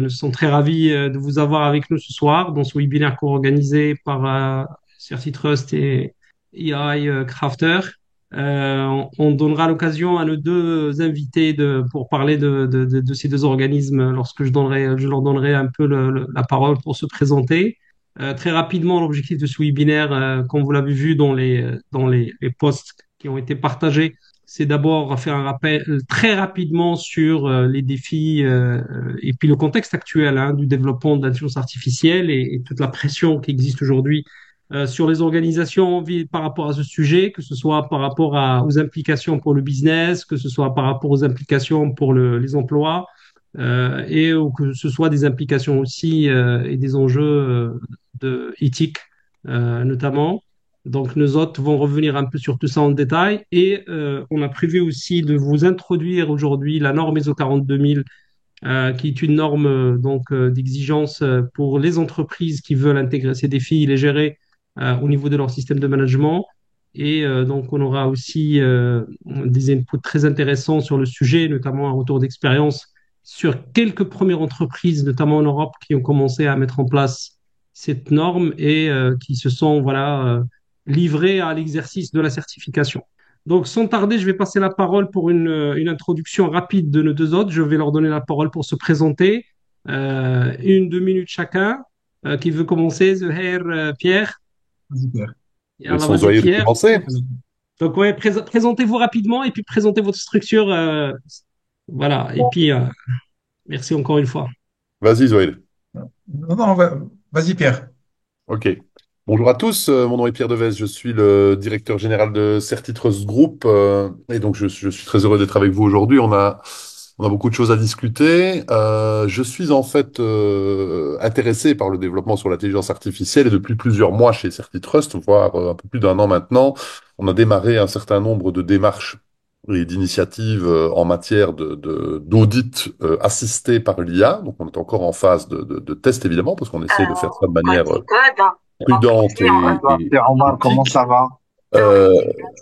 Nous sommes très ravis de vous avoir avec nous ce soir dans ce webinaire co-organisé par CertiTrust et AI Crafter. On donnera l'occasion à nos deux invités pour parler de ces deux organismes lorsque je leur donnerai un peu la parole pour se présenter. Très rapidement, l'objectif de ce webinaire, comme vous l'avez vu dans les posts qui ont été partagés, c'est d'abord faire un rappel très rapidement sur les défis et puis le contexte actuel du développement de l'intelligence artificielle et toute la pression qui existe aujourd'hui sur les organisations par rapport à ce sujet, que ce soit par rapport aux implications pour le business, que ce soit par rapport aux implications pour les emplois ou que ce soit des implications aussi et des enjeux éthiques notamment. Donc, nos hôtes vont revenir un peu sur tout ça en détail et on a prévu aussi de vous introduire aujourd'hui la norme ISO 42000 qui est une norme d'exigence pour les entreprises qui veulent intégrer ces défis et les gérer au niveau de leur système de management. Et donc, on aura aussi des inputs très intéressants sur le sujet, notamment un retour d'expérience sur quelques premières entreprises, notamment en Europe, qui ont commencé à mettre en place cette norme et qui se sont livrées à l'exercice de la certification. Donc, sans tarder, je vais passer la parole pour une introduction rapide de nos deux autres. Je vais leur donner la parole pour se présenter. 1, 2 minutes chacun. Qui veut commencer? Zuhair, Pierre. Super. Alors, Laissons vas-y, Zoé Pierre. commencer. Donc, ouais, présentez-vous rapidement et puis présentez votre structure. Voilà. Et puis, merci encore une fois. Vas-y, Zoé. Non, non, vas-y Pierre. OK. Bonjour à tous, mon nom est Pierre Devez, je suis le directeur général de CertiTrust Group et donc je suis très heureux d'être avec vous aujourd'hui. On a beaucoup de choses à discuter. Je suis en fait intéressé par le développement sur l'intelligence artificielle et depuis plusieurs mois chez CertiTrust, voire un peu plus d'un an maintenant, on a démarré un certain nombre de démarches et d'initiatives en matière d'audit assisté par l'IA. Donc on est encore en phase de test évidemment parce qu'on essaie de faire ça de manière prudente et C'est Omar, comment éthique. ça va? Euh,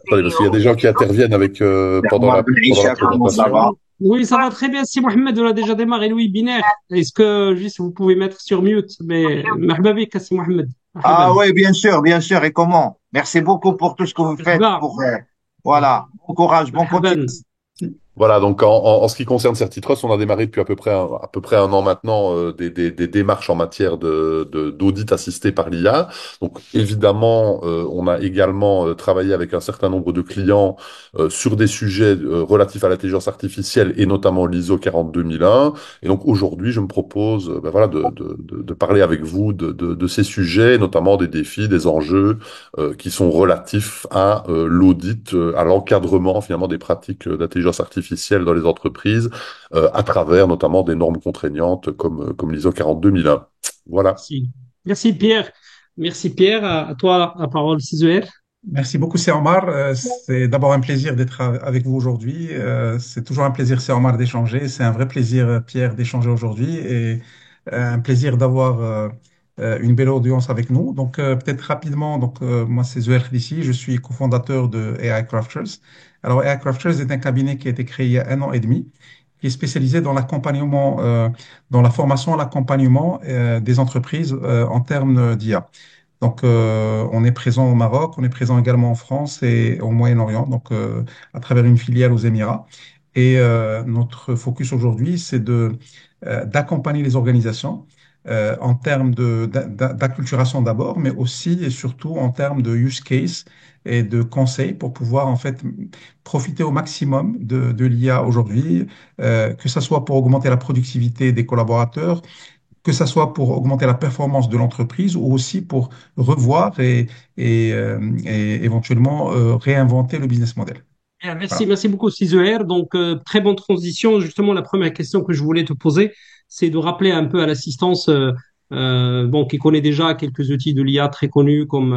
Attendez, parce qu'il y a des gens qui interviennent avec, C'est pendant Omar la, Ben pendant la Isha, comment ça présentation. va? Oui, ça va très bien. Si Mohamed, on a déjà démarré le webinaire. Est-ce que juste vous pouvez mettre sur mute? Mais مرحبا بك سي Mohamed. Ah مرحبا. oui, bien sûr. Et comment? Merci beaucoup pour tout ce que vous faites مرحبا. pour, voilà, bon courage, bon مرحبا. continuation. Voilà, donc en ce qui concerne CertiTrust, on a démarré depuis à peu près un an maintenant des démarches en matière d'audit assisté par l'IA. Donc évidemment, on a également travaillé avec un certain nombre de clients sur des sujets relatifs à l'intelligence artificielle et notamment l'ISO 42001. Et donc aujourd'hui, je me propose ben voilà, de parler avec vous de ces sujets, notamment des défis, des enjeux qui sont relatifs à l'audit, à l'encadrement finalement des pratiques d'intelligence artificielle dans les entreprises, à travers notamment des normes contraignantes comme l'ISO 42001. Voilà. Merci. Merci Pierre. Merci Pierre. À toi la parole, Césaire. Merci beaucoup, c'est Omar. C'est d'abord un plaisir d'être avec vous aujourd'hui. C'est toujours un plaisir, c'est Omar, d'échanger. C'est un vrai plaisir, Pierre, d'échanger aujourd'hui et un plaisir d'avoir une belle audience avec nous. Donc, peut-être rapidement, moi, c'est Zuhair Khlissi, je suis cofondateur de AI Crafters. Alors, AI Crafters est un cabinet qui a été créé il y a un an et demi, qui est spécialisé dans l'accompagnement, dans la formation et l'accompagnement des entreprises en termes d'IA. Donc, on est présent au Maroc, on est présent également en France et au Moyen-Orient, à travers une filiale aux Émirats. Et notre focus aujourd'hui, c'est d'accompagner les organisations en termes d'acculturation d'abord, mais aussi et surtout en termes de use case et de conseils pour pouvoir en fait profiter au maximum de l'IA aujourd'hui, que ce soit pour augmenter la productivité des collaborateurs, que ça soit pour augmenter la performance de l'entreprise ou aussi pour revoir et éventuellement réinventer le business model. Bien, merci, Voilà. merci beaucoup, Césaire. Donc, très bonne transition. Justement, la première question que je voulais te poser, c'est de rappeler un peu à l'assistance, bon, qui connaît déjà quelques outils de l'IA très connus comme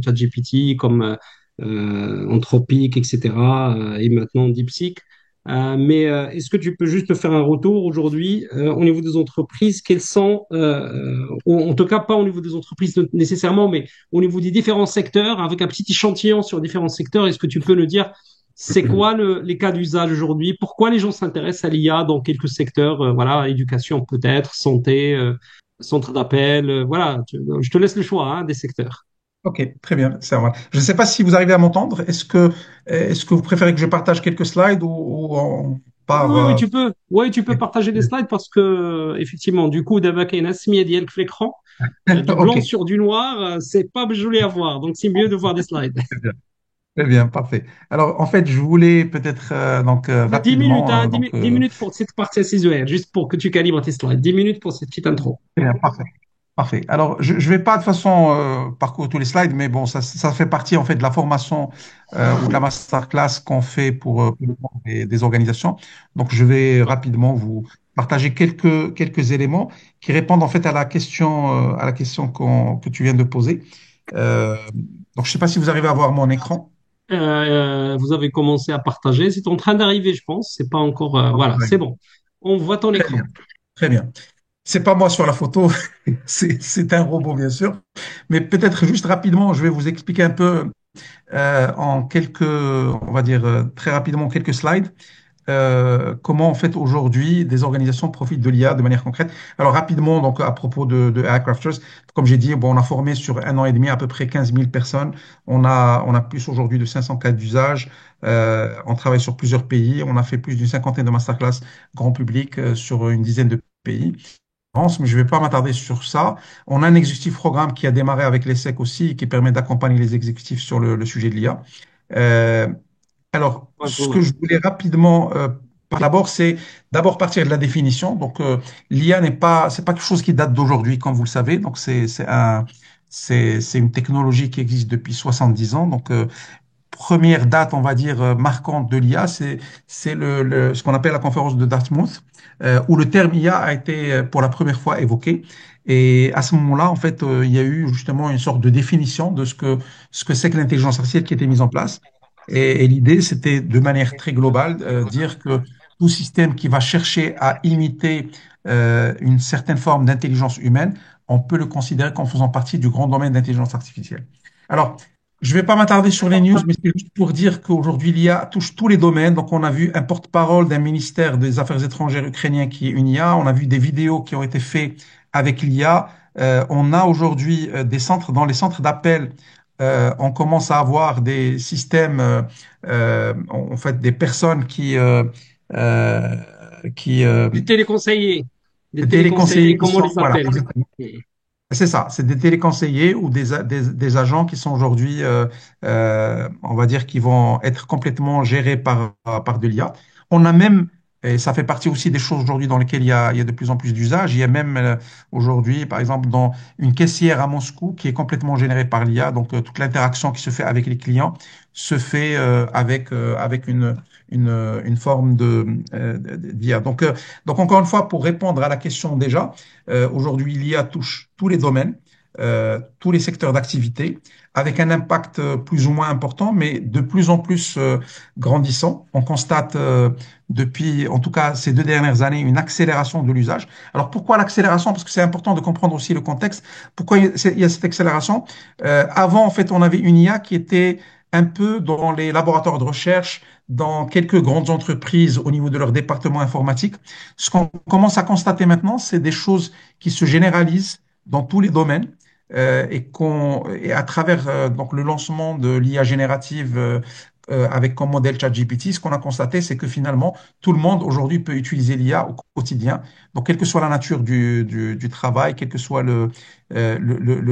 ChatGPT, comme Anthropic, etc., et maintenant DeepSeek. Mais est-ce que tu peux juste faire un retour aujourd'hui au niveau des entreprises? Quels sont, ou en tout cas pas au niveau des entreprises nécessairement, mais au niveau des différents secteurs, avec un petit échantillon sur différents secteurs, est-ce que tu peux nous dire c'est quoi les cas d'usage aujourd'hui? Pourquoi les gens s'intéressent à l'IA dans quelques secteurs? Voilà, éducation peut-être, santé, centre d'appel, voilà. Je te laisse le choix, hein, des secteurs. Ok, très bien, c'est normal. Je ne sais pas si vous arrivez à m'entendre. Est-ce que vous préférez que je partage quelques slides ou on Oui, part oui, oui, tu peux. Oui, tu peux partager des slides parce que, effectivement, du coup, d'abord, il y a une asymétrie ديال l'écran, du Ok, blanc sur du noir, c'est pas joli à voir. Donc, c'est mieux de voir des slides. très bien. Très bien, parfait. Alors, en fait, je voulais peut-être On a 10 minutes, rapidement hein, 10 minutes pour cette partie visuelle, juste pour que tu calibres tes slides. 10 minutes pour cette petite intro. très bien, parfait. Parfait. Alors, je ne vais pas de toute façon parcourir tous les slides, mais bon, ça fait partie en fait de la formation ou de la masterclass qu'on fait pour le compte des organisations. Donc, je vais rapidement vous partager quelques éléments qui répondent en fait à la question que tu viens de poser. Euh, donc, je ne sais pas si vous arrivez à voir mon écran. Vous avez commencé à partager. C'est en train d'arriver, je pense. C'est pas encore. Voilà, c'est bon. On voit ton Très écran. bien, très bien. C'est pas moi sur la photo, c'est un robot bien sûr. Mais peut-être juste rapidement, je vais vous expliquer un peu on va dire très rapidement, quelques slides, comment en fait aujourd'hui des organisations profitent de l'IA de manière concrète. Alors rapidement, donc à propos de Aircrafters, comme j'ai dit, bon, on a formé sur un an et demi à peu près 15 000 personnes. On a plus aujourd'hui de 500 cas d'usage. On travaille sur plusieurs pays. On a fait plus d'une cinquantaine de masterclass grand public sur une dizaine de pays. Mais je ne vais pas m'attarder sur ça. On a un exécutif programme qui a démarré avec l'ESSEC aussi, qui permet d'accompagner les exécutifs sur le sujet de l'IA. Euh, alors, Ouais, ce que voilà. je voulais rapidement d'abord, c'est d'abord partir de la définition. Donc, l'IA c'est pas quelque chose qui date d'aujourd'hui, comme vous le savez. Donc, c'est une technologie qui existe depuis 70 ans. Donc, première date, on va dire, marquante de l'IA, c'est ce qu'on appelle la conférence de Dartmouth, où le terme IA a été pour la première fois évoqué. Et à ce moment-là, en fait, il y a eu justement une sorte de définition de ce que c'est que l'intelligence artificielle qui était mise en place. Et l'idée, c'était de manière très globale, dire que tout système qui va chercher à imiter une certaine forme d'intelligence humaine, on peut le considérer comme faisant partie du grand domaine d'intelligence artificielle. Alors, je ne vais pas m'attarder sur les news, mais c'est juste pour dire qu'aujourd'hui, l'IA touche tous les domaines. Donc, on a vu un porte-parole d'un ministère des Affaires étrangères ukrainien qui est une IA. On a vu des vidéos qui ont été faites avec l'IA. On a aujourd'hui des centres, dans les centres d'appel, on commence à avoir des systèmes, en fait, des personnes euh, qui Des téléconseillers. Des des téléconseillers, téléconseillers qui comment on sont, les voilà, appelle? c'est ça, c'est des téléconseillers ou des agents qui sont aujourd'hui, on va dire, qui vont être complètement gérés par de l'IA. On a même, et ça fait partie aussi des choses aujourd'hui dans lesquelles il y a de plus en plus d'usage, il y a même aujourd'hui, par exemple, dans une caissière à Moscou qui est complètement générée par l'IA, donc toute l'interaction qui se fait avec les clients se fait avec une forme d'IA. Donc, encore une fois, pour répondre à la question déjà, aujourd'hui, l'IA touche tous les domaines, tous les secteurs d'activité, avec un impact plus ou moins important, mais de plus en plus grandissant. On constate depuis, en tout cas ces 2 dernières années, une accélération de l'usage. Alors pourquoi l'accélération? Parce que c'est important de comprendre aussi le contexte. Pourquoi il y a cette accélération? Avant, en fait, on avait une IA qui était un peu dans les laboratoires de recherche, dans quelques grandes entreprises au niveau de leur département informatique. Ce qu'on commence à constater maintenant, c'est des choses qui se généralisent dans tous les domaines et à travers donc le lancement de l'IA générative avec comme modèle ChatGPT, ce qu'on a constaté, c'est que finalement, tout le monde aujourd'hui peut utiliser l'IA au quotidien. Donc, quelle que soit la nature du travail, quel que soit le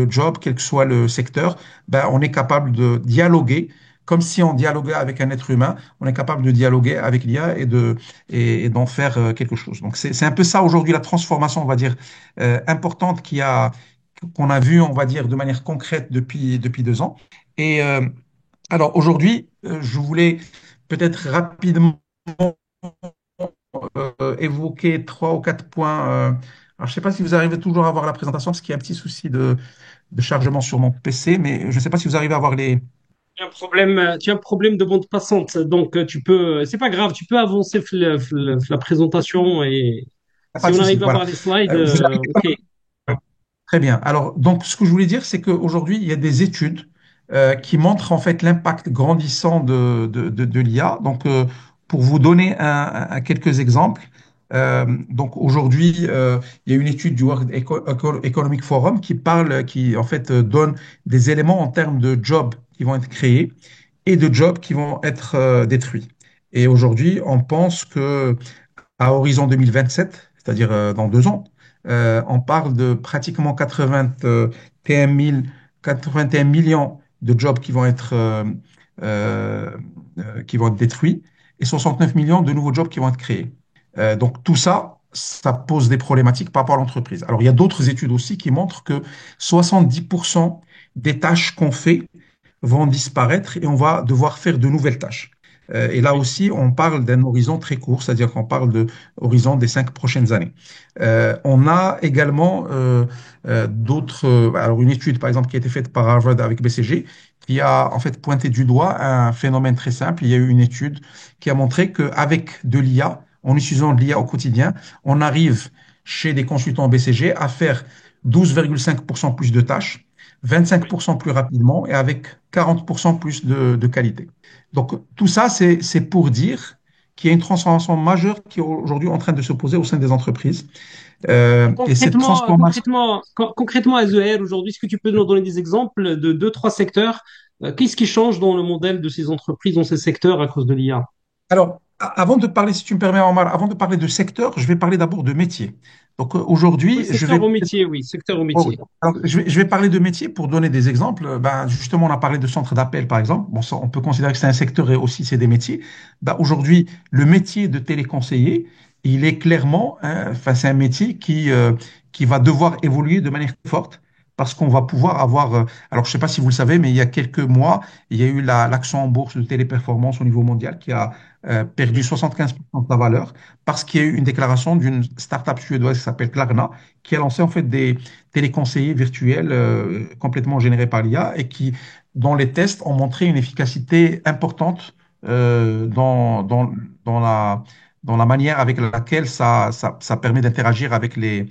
job, quel que soit le secteur, ben, on est capable de dialoguer comme si on dialoguait avec un être humain, on est capable de dialoguer avec l'IA et d'en faire quelque chose. Donc c'est un peu ça aujourd'hui la transformation, on va dire, importante qu'on a vue, on va dire, de manière concrète depuis 2 ans. Et alors aujourd'hui, je voulais peut-être rapidement évoquer 3 ou 4 points. Alors je ne sais pas si vous arrivez toujours à voir la présentation, parce qu'il y a un petit souci de chargement sur mon PC, mais je ne sais pas si vous arrivez à voir les... Tu as un problème de bande passante, donc tu peux, c'est pas grave, tu peux avancer la présentation et Pas si de on souci, arrive à voilà. voir les slides, Vous arrivez ok. Très bien. Alors, donc, ce que je voulais dire, c'est qu'aujourd'hui, il y a des études qui montre en fait l'impact grandissant de l'IA. Donc, pour vous donner quelques exemples, donc aujourd'hui, il y a une étude du World Economic Forum qui parle, qui en fait donne des éléments en termes de jobs qui vont être créés et de jobs qui vont être détruits. Et aujourd'hui, on pense que à horizon 2027, c'est-à-dire dans 2 ans, on parle de pratiquement 81 millions de jobs euh, qui vont être détruits et 69 millions de nouveaux jobs qui vont être créés. Donc tout ça, ça pose des problématiques par rapport à l'entreprise. Alors il y a d'autres études aussi qui montrent que 70% des tâches qu'on fait vont disparaître et on va devoir faire de nouvelles tâches. Et là Oui. aussi, on parle d'un horizon très court, c'est-à-dire qu'on parle de horizon des 5 prochaines années. On a également d'autres, alors une étude par exemple qui a été faite par Harvard avec BCG, qui a en fait pointé du doigt un phénomène très simple. Il y a eu une étude qui a montré qu'avec de l'IA, en utilisant de l'IA au quotidien, on arrive chez des consultants BCG à faire 12,5% plus de tâches, Oui. 25% plus rapidement et avec 40% plus de qualité. Donc, tout ça, c'est pour dire qu'il y a une transformation majeure qui est aujourd'hui en train de se poser au sein des entreprises. Et cette transformation, Concrètement, à EZR, aujourd'hui, est-ce que tu peux nous donner des exemples de deux, trois secteurs? Qu'est-ce qui change dans le modèle de ces entreprises, dans ces secteurs à cause de l'IA? alors, avant de parler, si tu me permets, Omar, avant de parler de secteur, je vais parler d'abord de métier. Donc, Oui, aujourd'hui, je vais secteur au métier, oui, secteur au oh oui. métier. Alors, je vais parler de métier pour donner des exemples. Ben, justement, on a parlé de centre d'appel, par exemple. Bon, ça, on peut considérer que c'est un secteur et aussi c'est des métiers. Ben, aujourd'hui, le métier de téléconseiller, il est clairement, hein, enfin, c'est un métier qui va devoir évoluer de manière forte parce qu'on va pouvoir avoir. Alors, je ne sais pas si vous le savez, mais il y a quelques mois, il y a eu l'action en bourse de Téléperformance au niveau mondial qui a perdu Oui, 75% de sa valeur parce qu'il y a eu une déclaration d'une start-up suédoise qui s'appelle Klarna qui a lancé en fait des téléconseillers virtuels complètement générés par l'IA et qui, dans les tests, ont montré une efficacité importante dans dans la manière avec laquelle ça permet d'interagir avec les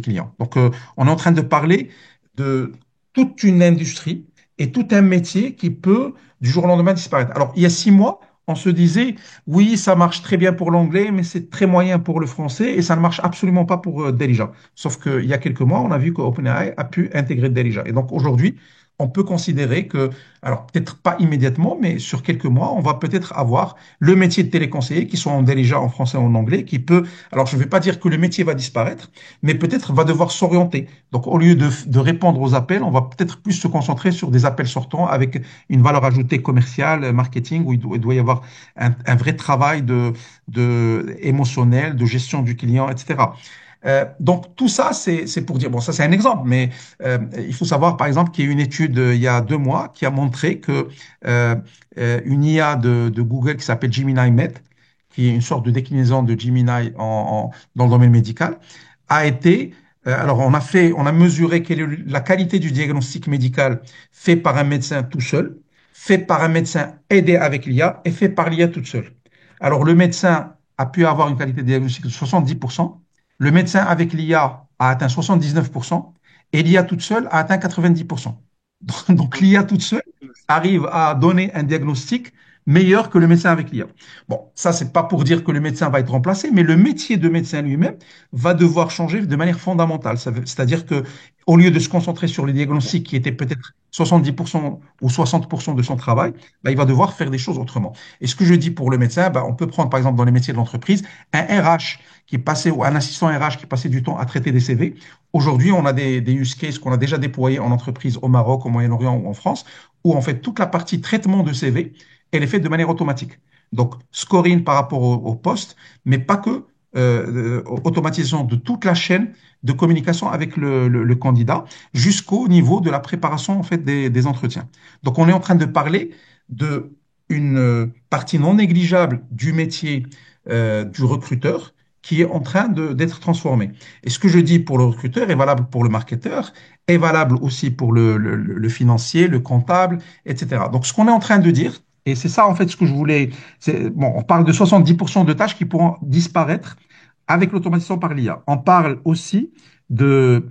clients. Donc, on est en train de parler de toute une industrie et tout un métier qui peut, du jour au lendemain, disparaître. Alors, il y a 6 mois, on se disait, oui, ça marche très bien pour l'anglais, mais c'est très moyen pour le français et ça ne marche absolument pas pour Delija. Sauf qu'il y a quelques mois, on a vu que OpenAI a pu intégrer Delija. Et donc aujourd'hui, on peut considérer que, alors peut-être pas immédiatement, mais sur quelques mois, on va peut-être avoir le métier de téléconseiller, qui soit en Delija, en français ou en anglais, qui peut, alors je ne vais pas dire que le métier va disparaître, mais peut-être va devoir s'orienter. Donc au lieu de répondre aux appels, on va peut-être plus se concentrer sur des appels sortants avec une valeur ajoutée commerciale, marketing, où il doit y avoir un vrai travail émotionnel, de gestion du client, etc. Donc tout ça, c'est pour dire, bon, ça c'est un exemple, mais il faut savoir par exemple qu'il y a une étude il y a 2 mois qui a montré que une IA de Google qui s'appelle Gemini Med, qui est une sorte de déclinaison de Gemini dans le domaine médical, a été, alors on a mesuré quelle est la qualité du diagnostic médical fait par un médecin tout seul, fait par un médecin aidé avec l'IA et fait par l'IA toute seule. Alors le médecin a pu avoir une qualité de diagnostic de 70%. Le médecin avec l'IA a atteint 79% et l'IA toute seule a atteint 90%. Donc l'IA toute seule arrive à donner un diagnostic meilleur que le médecin avec l'IA. Bon, ça, c'est pas pour dire que le médecin va être remplacé, mais le métier de médecin lui-même va devoir changer de manière fondamentale. C'est-à-dire que au lieu de se concentrer sur les diagnostics qui étaient peut-être 70% ou 60% de son travail, bah, il va devoir faire des choses autrement. Et ce que je dis pour le médecin, bah, on peut prendre par exemple dans les métiers de l'entreprise un RH qui passait ou un assistant RH qui passait du temps à traiter des CV. Aujourd'hui, on a des use cases qu'on a déjà déployés en entreprise au Maroc, au Moyen-Orient ou en France, où en fait toute la partie traitement de CV, elle est faite de manière automatique. Donc, scoring par rapport au poste, mais pas que, automatisation de toute la chaîne de communication avec le candidat jusqu'au niveau de la préparation en fait des entretiens. Donc, on est en train de parler de une partie non négligeable du métier du recruteur qui est en train d'être transformé. Et ce que je dis pour le recruteur est valable pour le marketeur, est valable aussi pour le financier, le comptable, etc. Donc, ce qu'on est en train de dire, et c'est ça en fait ce que je voulais, bon, on parle de 70% de tâches qui pourront disparaître avec l'automatisation par l'IA. On parle aussi d'une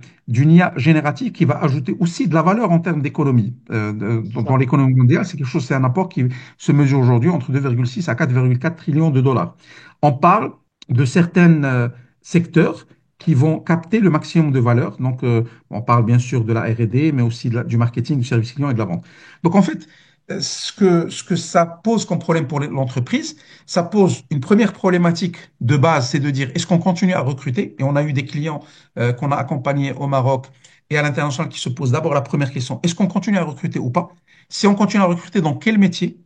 IA générative qui va ajouter aussi de la valeur en termes d'économie. Dans Ça. l'économie mondiale, c'est quelque chose, c'est un apport qui se mesure aujourd'hui entre 2,6 à 4,4 trillions de dollars. On parle de certains secteurs qui vont capter le maximum de valeur. Donc, on parle bien sûr de la R&D, mais aussi du marketing, du service client et de la vente. Donc, en fait, ce que ça pose comme problème pour l'entreprise, ça pose une première problématique de base, c'est de dire est-ce qu'on continue à recruter? Et on a eu des clients qu'on a accompagnés au Maroc et à l'international qui se posent d'abord la première question, est-ce qu'on continue à recruter ou pas? Si on continue à recruter, dans quel métier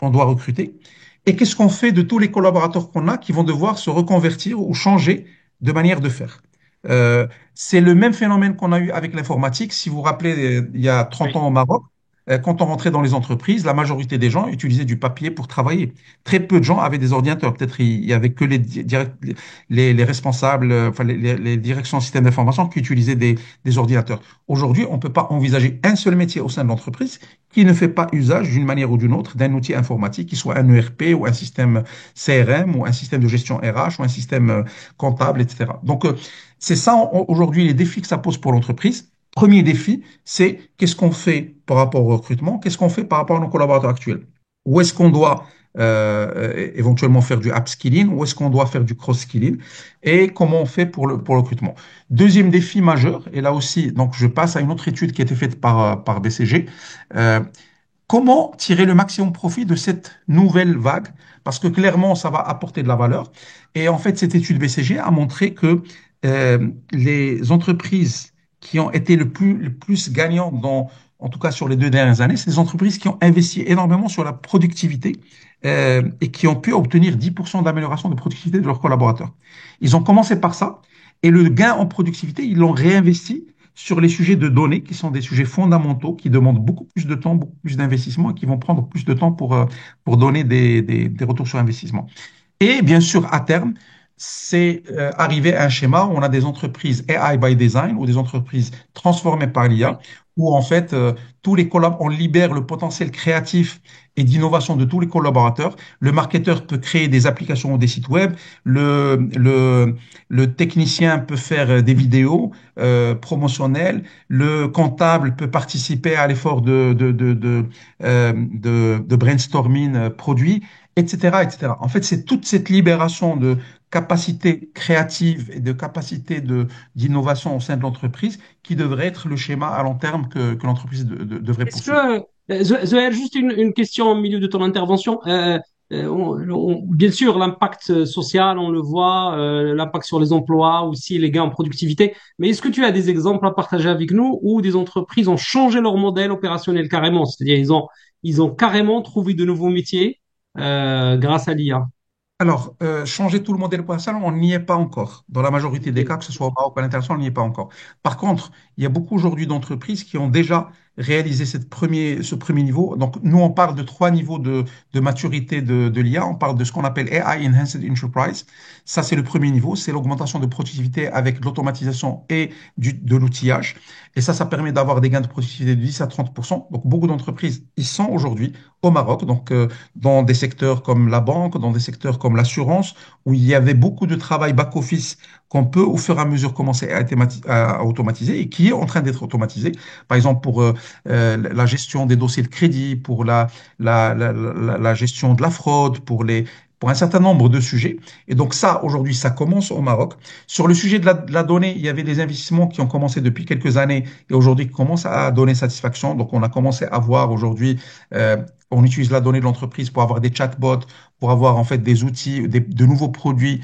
on doit recruter? Et qu'est-ce qu'on fait de tous les collaborateurs qu'on a qui vont devoir se reconvertir ou changer de manière de faire? Euh, c'est le même phénomène qu'on a eu avec l'informatique. Si vous vous rappelez, il y a 30 Oui. ans au Maroc, quand on rentrait dans les entreprises, la majorité des gens utilisaient du papier pour travailler. Très peu de gens avaient des ordinateurs. Peut-être il y avait que les responsables, enfin les directions système d'information qui utilisaient des ordinateurs. Aujourd'hui, on ne peut pas envisager un seul métier au sein de l'entreprise qui ne fait pas usage d'une manière ou d'une autre d'un outil informatique, qui soit un ERP ou un système CRM ou un système de gestion RH ou un système comptable, etc. Donc, c'est ça aujourd'hui les défis que ça pose pour l'entreprise. Premier défi, c'est qu'est-ce qu'on fait par rapport au recrutement, qu'est-ce qu'on fait par rapport à nos collaborateurs actuels. Où est-ce qu'on doit éventuellement faire du upskilling, où est-ce qu'on doit faire du cross-skilling et comment on fait pour le recrutement. Deuxième défi majeur, et là aussi, donc je passe à une autre étude qui a été faite par BCG. Euh, Comment tirer le maximum profit de cette nouvelle vague? Parce que clairement, ça va apporter de la valeur. Et en fait, cette étude BCG a montré que les entreprises qui ont été le plus gagnantes en tout cas sur les 2 dernières années, c'est des entreprises qui ont investi énormément sur la productivité et qui ont pu obtenir 10% d'amélioration de productivité de leurs collaborateurs. Ils ont commencé par ça et le gain en productivité, ils l'ont réinvesti sur les sujets de données, qui sont des sujets fondamentaux, qui demandent beaucoup plus de temps, beaucoup plus d'investissement et qui vont prendre plus de temps pour donner des retours sur investissement. Et bien sûr, à terme, c'est arriver à un schéma où on a des entreprises AI by design ou des entreprises transformées par l'IA, Oui. où en fait, on libère le potentiel créatif et d'innovation de tous les collaborateurs. Le marketeur peut créer des applications ou des sites web. Le technicien peut faire des vidéos promotionnelles. Le comptable peut participer à l'effort de brainstorming produit, etc., etc. En fait, c'est toute cette libération de capacités créatives et de capacités d'innovation au sein de l'entreprise qui devrait être le schéma à long terme que l'entreprise devrait Est-ce poursuivre. que, Zoël, juste une question au milieu de ton intervention. Bien sûr, l'impact social, on le voit, l'impact sur les emplois, aussi les gains en productivité. Mais est-ce que tu as des exemples à partager avec nous où des entreprises ont changé leur modèle opérationnel carrément? C'est-à-dire, ils ont carrément trouvé de nouveaux métiers grâce à l'IA. Alors, changer tout le modèle opérationnel, on n'y est pas encore. Dans la majorité des cas, que ce soit au Maroc ou à l'international, on n'y est pas encore. Par contre, il y a beaucoup aujourd'hui d'entreprises qui ont déjà réalisé ce premier niveau. Donc, nous, on parle de 3 niveaux de maturité de l'IA. On parle de ce qu'on appelle AI Enhanced Enterprise. Ça, c'est le premier niveau. C'est l'augmentation de productivité avec l'automatisation et de l'outillage. Et ça permet d'avoir des gains de productivité de 10 à 30%. Donc, beaucoup d'entreprises y sont aujourd'hui au Maroc. Donc, dans des secteurs comme la banque, dans des secteurs comme l'assurance, où il y avait beaucoup de travail back-office qu'on peut au fur et à mesure commencer à automatiser et qui est en train d'être automatisé. Par exemple, pour la gestion des dossiers de crédit, pour la gestion de la fraude, pour un certain nombre de sujets. Et donc ça, aujourd'hui, ça commence au Maroc. Sur le sujet de la donnée, il y avait des investissements qui ont commencé depuis quelques années et aujourd'hui qui commencent à donner satisfaction. Donc on a commencé à voir aujourd'hui euh, on utilise la donnée de l'entreprise pour avoir des chatbots, pour avoir en fait des outils, de nouveaux produits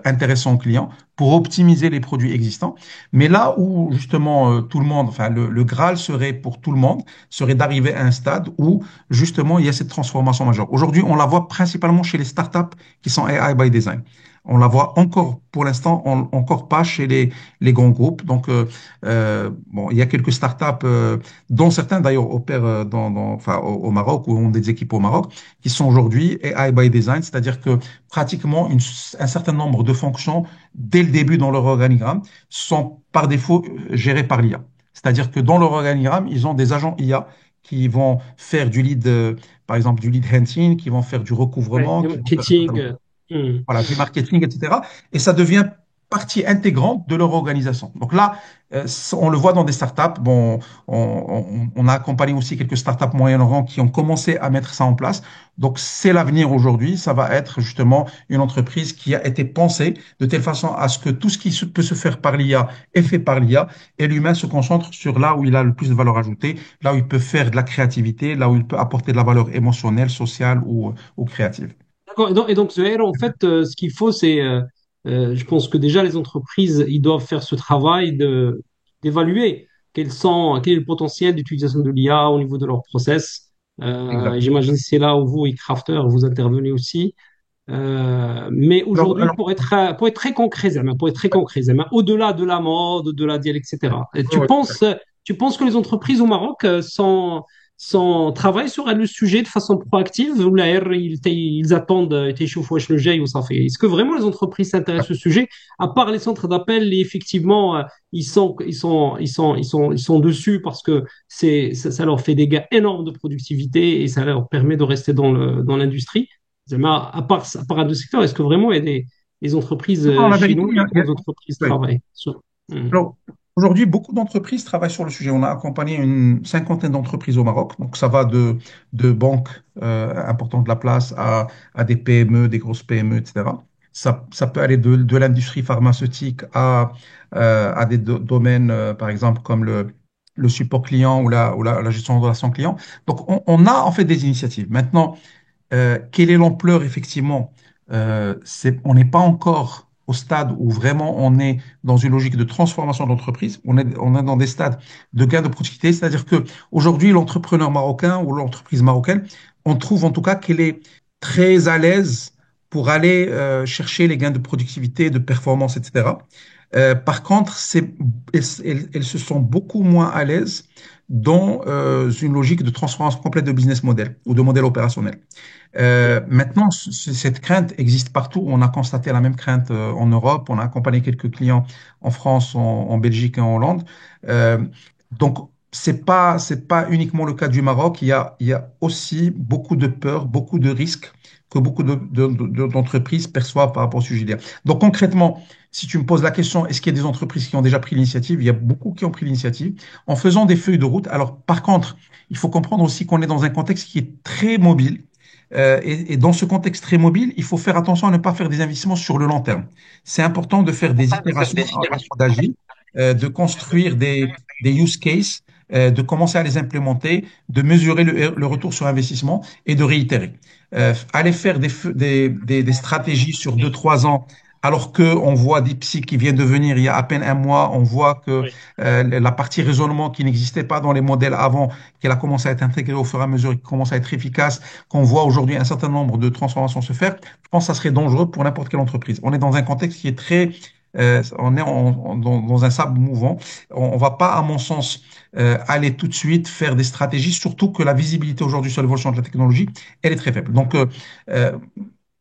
intéressants aux clients, pour optimiser les produits existants. Mais là où justement tout le monde, enfin le Graal serait pour tout le monde, serait d'arriver à un stade où justement il y a cette transformation majeure. Aujourd'hui, on la voit principalement chez les startups qui sont AI by design. On la voit encore, pour l'instant, encore pas chez les grands groupes. Donc, bon, il y a quelques startups dont certains d'ailleurs opèrent enfin, au Maroc ou ont des équipes au Maroc, qui sont aujourd'hui AI by design, c'est-à-dire que pratiquement un certain nombre de fonctions, dès le début dans leur organigramme, sont par défaut gérées par l'IA. C'est-à-dire que dans leur organigramme, ils ont des agents IA qui vont faire du lead, par exemple du lead hunting, qui vont faire du Ouais, recouvrement, du qui vont faire un certain marketing. nombre Hmm. voilà, du marketing, etc. Et ça devient partie intégrante de leur organisation. Donc là, on le voit dans des startups. Bon, on a accompagné aussi quelques startups moyen-orient qui ont commencé à mettre ça en place. Donc c'est l'avenir aujourd'hui. Ça va être justement une entreprise qui a été pensée de telle façon à ce que tout ce qui peut se faire par l'IA est fait par l'IA et l'humain se concentre sur là où il a le plus de valeur ajoutée, là où il peut faire de la créativité, là où il peut apporter de la valeur émotionnelle, sociale ou créative. D'accord. Et donc, Zouhair, en fait, ce qu'il faut, c'est, je pense que déjà les entreprises, ils doivent faire ce travail d'évaluer quel est le potentiel d'utilisation de l'IA au niveau de leur process. Et Exact. j'imagine que c'est là où vous, et Crafter, vous intervenez aussi. Mais aujourd'hui, Alors, pour être très concret, Zama, pour être très concret, Zama, au-delà de la mode, de la diète, etc., ouais, ouais. tu penses que les entreprises au Maroc travaillent sur le sujet de façon proactive ou là, ils attendent wesh le jay ou ça fait? Est-ce que vraiment les entreprises s'intéressent au sujet, à part les centres d'appel, et effectivement, ils sont dessus parce que ça leur fait des gains énormes de productivité et ça leur permet de rester dans l'industrie? À part un deux secteurs, est-ce que vraiment il y a des entreprises Non, la chez vérité, nous, les entreprises ouais. travaillent sur. Hmm. Alors, aujourd'hui, beaucoup d'entreprises travaillent sur le sujet. On a accompagné une cinquantaine d'entreprises au Maroc. Donc, ça va de banques importantes de la place à des PME, des grosses PME, etc. Ça peut aller de l'industrie pharmaceutique à des domaines, par exemple, comme le support client ou la gestion de relations clients. Donc, on a en fait des initiatives. Maintenant, quelle est l'ampleur, effectivement? On n'est pas encore au stade où vraiment on est dans une logique de transformation de l'entreprise. On est dans des stades de gain de productivité, c'est-à-dire que aujourd'hui, l'entrepreneur marocain ou l'entreprise marocaine, on trouve en tout cas qu'elle est très à l'aise pour aller chercher les gains de productivité, de performance, etc. Par contre, elles se sont beaucoup moins à l'aise dans une logique de transformation complète de business model ou de modèle opérationnel. Maintenant, cette crainte existe partout. On a constaté la même crainte en Europe. On a accompagné quelques clients en France, en Belgique et en Hollande. Euh, donc, c'est pas uniquement le cas du Maroc. Il y a aussi beaucoup de peur, beaucoup de risques que beaucoup d'entreprises perçoivent par rapport au sujet d'IA. Donc, concrètement, si tu me poses la question, est-ce qu'il y a des entreprises qui ont déjà pris l'initiative? Il y a beaucoup qui ont pris l'initiative en faisant des feuilles de route. Alors, par contre, il faut comprendre aussi qu'on est dans un contexte qui est très mobile. Et dans ce contexte très mobile, il faut faire attention à ne pas faire des investissements sur le long terme. C'est important de faire des itérations en mode agile, de construire des use cases, de commencer à les implémenter, de mesurer le retour sur investissement et de réitérer. Aller faire des stratégies sur 2, 3 ans, alors qu'on voit DeepSeek qui vient de venir il y a à peine un mois, on voit que la partie raisonnement qui n'existait pas dans les modèles avant, qu'elle a commencé à être intégrée au fur et à mesure, qui commence à être efficace, qu'on voit aujourd'hui un certain nombre de transformations se faire, je pense que ça serait dangereux pour n'importe quelle entreprise. On est dans un contexte qui est très, on est dans un sable mouvant. On ne va pas, à mon sens, aller tout de suite faire des stratégies, surtout que la visibilité aujourd'hui sur l'évolution de la technologie, elle est très faible. Donc, euh,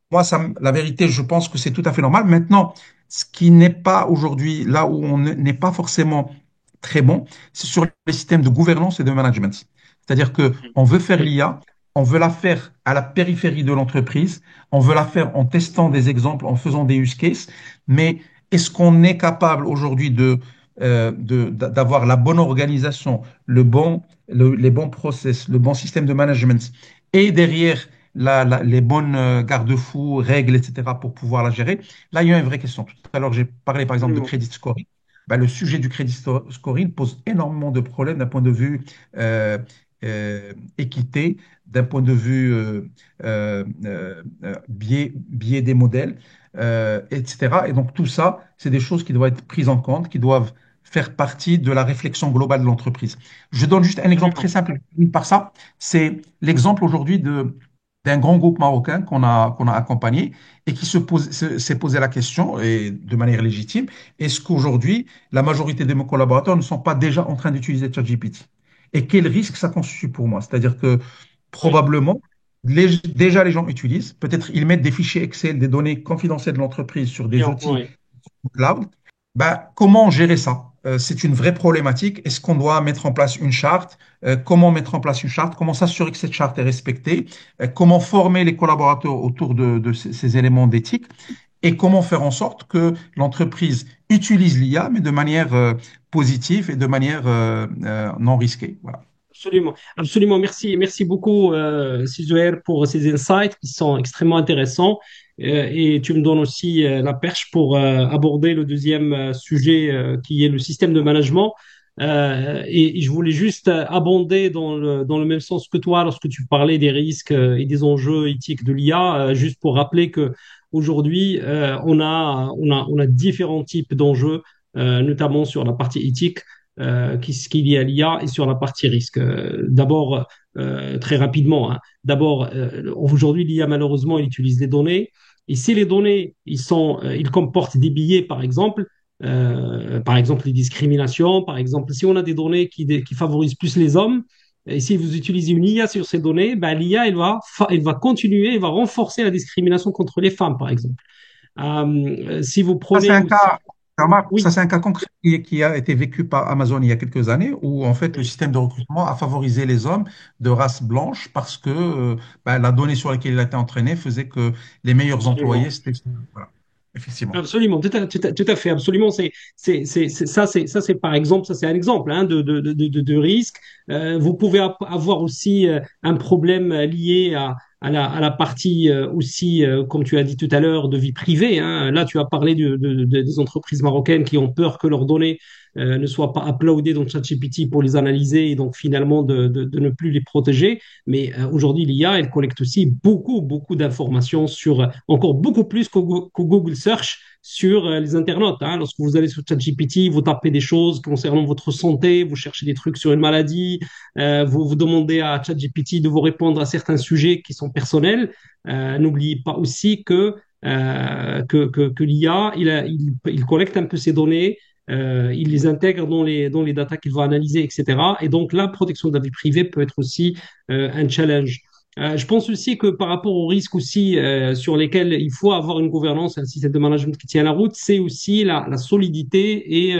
moi, la vérité, je pense que c'est tout à fait normal. Maintenant, ce qui n'est pas aujourd'hui, là où on n'est pas forcément très bon, c'est sur les systèmes de gouvernance et de management. C'est-à-dire que on veut faire l'IA, on veut la faire à la périphérie de l'entreprise, on veut la faire en testant des exemples, en faisant des use cases, mais est-ce qu'on est capable aujourd'hui d'avoir la bonne organisation, les bons process, le bon système de management et derrière les bonnes garde-fous, règles, etc., pour pouvoir la gérer. Là, il y a une vraie question. Tout à l'heure, j'ai parlé par exemple de Absolument. credit scoring. Ben, le sujet du credit scoring pose énormément de problèmes d'un point de vue euh, équité, d'un point de vue biais des modèles, etc. Et donc tout ça, c'est des choses qui doivent être prises en compte, qui doivent faire partie de la réflexion globale de l'entreprise. Je donne juste un exemple très Absolument. simple par ça. C'est l'exemple aujourd'hui d'un grand groupe marocain qu'on a accompagné et qui s'est posé la question, et de manière légitime, est-ce qu'aujourd'hui, la majorité de mes collaborateurs ne sont pas déjà en train d'utiliser ChatGPT? Et quel risque ça constitue pour moi? C'est-à-dire que Oui. probablement, déjà les gens utilisent, peut-être ils mettent des fichiers Excel, des données confidentielles de l'entreprise sur des outils Oui. cloud. Bah, comment gérer ça? c'est une vraie problématique. Est-ce qu'on doit mettre en place une charte? Comment mettre en place une charte? Comment s'assurer que cette charte est respectée? Comment former les collaborateurs autour de ces éléments d'éthique? Et comment faire en sorte que l'entreprise utilise l'IA, mais de manière positive et de manière non risquée. Voilà. Absolument, absolument. Merci beaucoup, Cisuer, pour ces insights qui sont extrêmement intéressants. Et tu me donnes aussi la perche pour aborder le deuxième sujet qui est le système de management. Et je voulais juste abonder dans le même sens que toi lorsque tu parlais des risques et des enjeux éthiques de l'IA, juste pour rappeler que aujourd'hui, on a différents types d'enjeux, notamment sur la partie éthique qui est lié à l'IA et sur la partie risque. D'abord, très rapidement, hein, d'abord, aujourd'hui, l'IA, malheureusement, elle utilise les données. Et si les données, ils comportent des biais, par exemple les discriminations, par exemple, si on a des données qui favorisent plus les hommes, et si vous utilisez une IA sur ces données, ben, l'IA, elle va continuer, elle va renforcer la discrimination contre les femmes, par exemple. Si vous Ça, c'est prenez un aussi... cas, Jean-Marc, ça, Oui, c'est un cas concret qui a été vécu par Amazon il y a quelques années, où en fait le système de recrutement a favorisé les hommes de race blanche parce que la donnée sur laquelle il a été entraîné faisait que les meilleurs employés, absolument. c'était... Voilà, effectivement. Absolument, tout à fait, absolument. Ça, c'est par exemple, ça c'est un exemple hein, de risque. Vous pouvez avoir aussi un problème lié à la partie aussi, comme tu as dit tout à l'heure, de vie privée. Hein. Là, tu as parlé des entreprises marocaines qui ont peur que leurs données ne soient pas uploadées dans ChatGPT pour les analyser et donc finalement de ne plus les protéger. Mais aujourd'hui, l'IA, elle collecte aussi beaucoup d'informations sur, encore beaucoup plus que Google Search sur les internautes. Hein. Lorsque vous allez sur ChatGPT, vous tapez des choses concernant votre santé, vous cherchez des trucs sur une maladie, vous demandez à ChatGPT de vous répondre à certains sujets qui sont personnels. N'oubliez pas aussi que l'IA, il collecte un peu ces données, il les intègre dans les datas qu'il va analyser, etc. Et donc, la protection de la vie privée peut être aussi un challenge. Je pense aussi que par rapport aux risques aussi sur lesquels il faut avoir une gouvernance, un système de management qui tient la route, c'est aussi la solidité et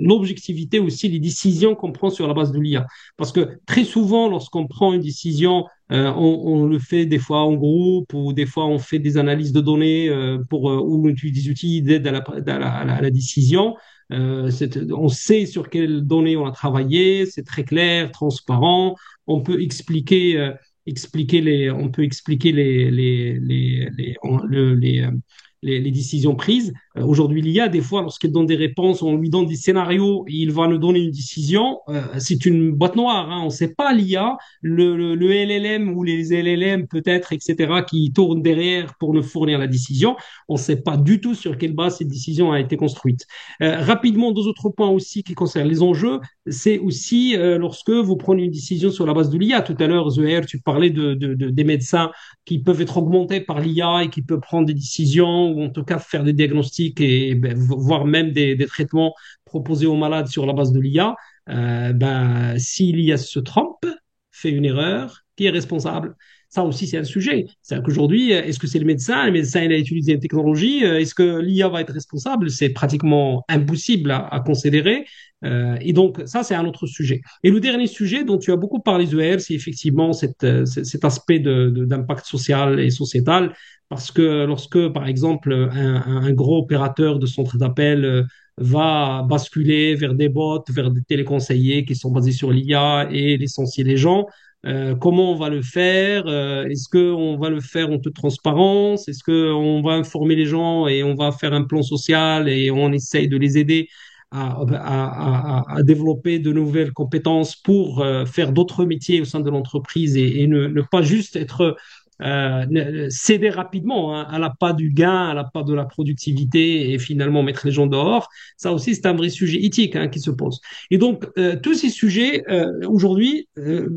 l'objectivité aussi des décisions qu'on prend sur la base de l'IA. Parce que très souvent, lorsqu'on prend une décision, on le fait des fois en groupe ou des fois on fait des analyses de données ou on utilise des outils d'aide à la décision. On sait sur quelles données on a travaillé, c'est très clair, transparent. On peut expliquer les décisions prises. Aujourd'hui, l'IA, des fois, lorsqu'il donne des réponses, on lui donne des scénarios et il va nous donner une décision. C'est une boîte noire. Hein. On ne sait pas l'IA, le LLM ou les LLM peut-être, etc., qui tournent derrière pour nous fournir la décision. On ne sait pas du tout sur quelle base cette décision a été construite. Rapidement, deux autres points aussi qui concernent les enjeux, c'est aussi lorsque vous prenez une décision sur la base de l'IA. Tout à l'heure, Zuhair, tu parlais des médecins qui peuvent être augmentés par l'IA et qui peuvent prendre des décisions ou en tout cas faire des diagnostics et voire même des traitements proposés aux malades sur la base de l'IA. Si l'IA se trompe, fait une erreur, qui est responsable? Ça aussi, c'est un sujet. C'est qu'aujourd'hui, est-ce que c'est le médecin? Le médecin, il a utilisé une technologie. Est-ce que l'IA va être responsable? C'est pratiquement impossible à considérer. Et donc, ça, c'est un autre sujet. Et le dernier sujet dont tu as beaucoup parlé, Zuhair, c'est effectivement cet aspect d'impact social et sociétal. Parce que lorsque, par exemple, un gros opérateur de centre d'appel va basculer vers des bots, vers des téléconseillers qui sont basés sur l'IA et licencier les gens, comment on va le faire? Est-ce qu'on va le faire en toute transparence? Est-ce qu'on va informer les gens et on va faire un plan social et on essaye de les aider à développer de nouvelles compétences pour faire d'autres métiers au sein de l'entreprise et ne pas juste être céder rapidement hein, à la pas du gain, à la pas de la productivité et finalement mettre les gens dehors. Ça aussi, c'est un vrai sujet éthique hein, qui se pose. Et donc, tous ces sujets, aujourd'hui,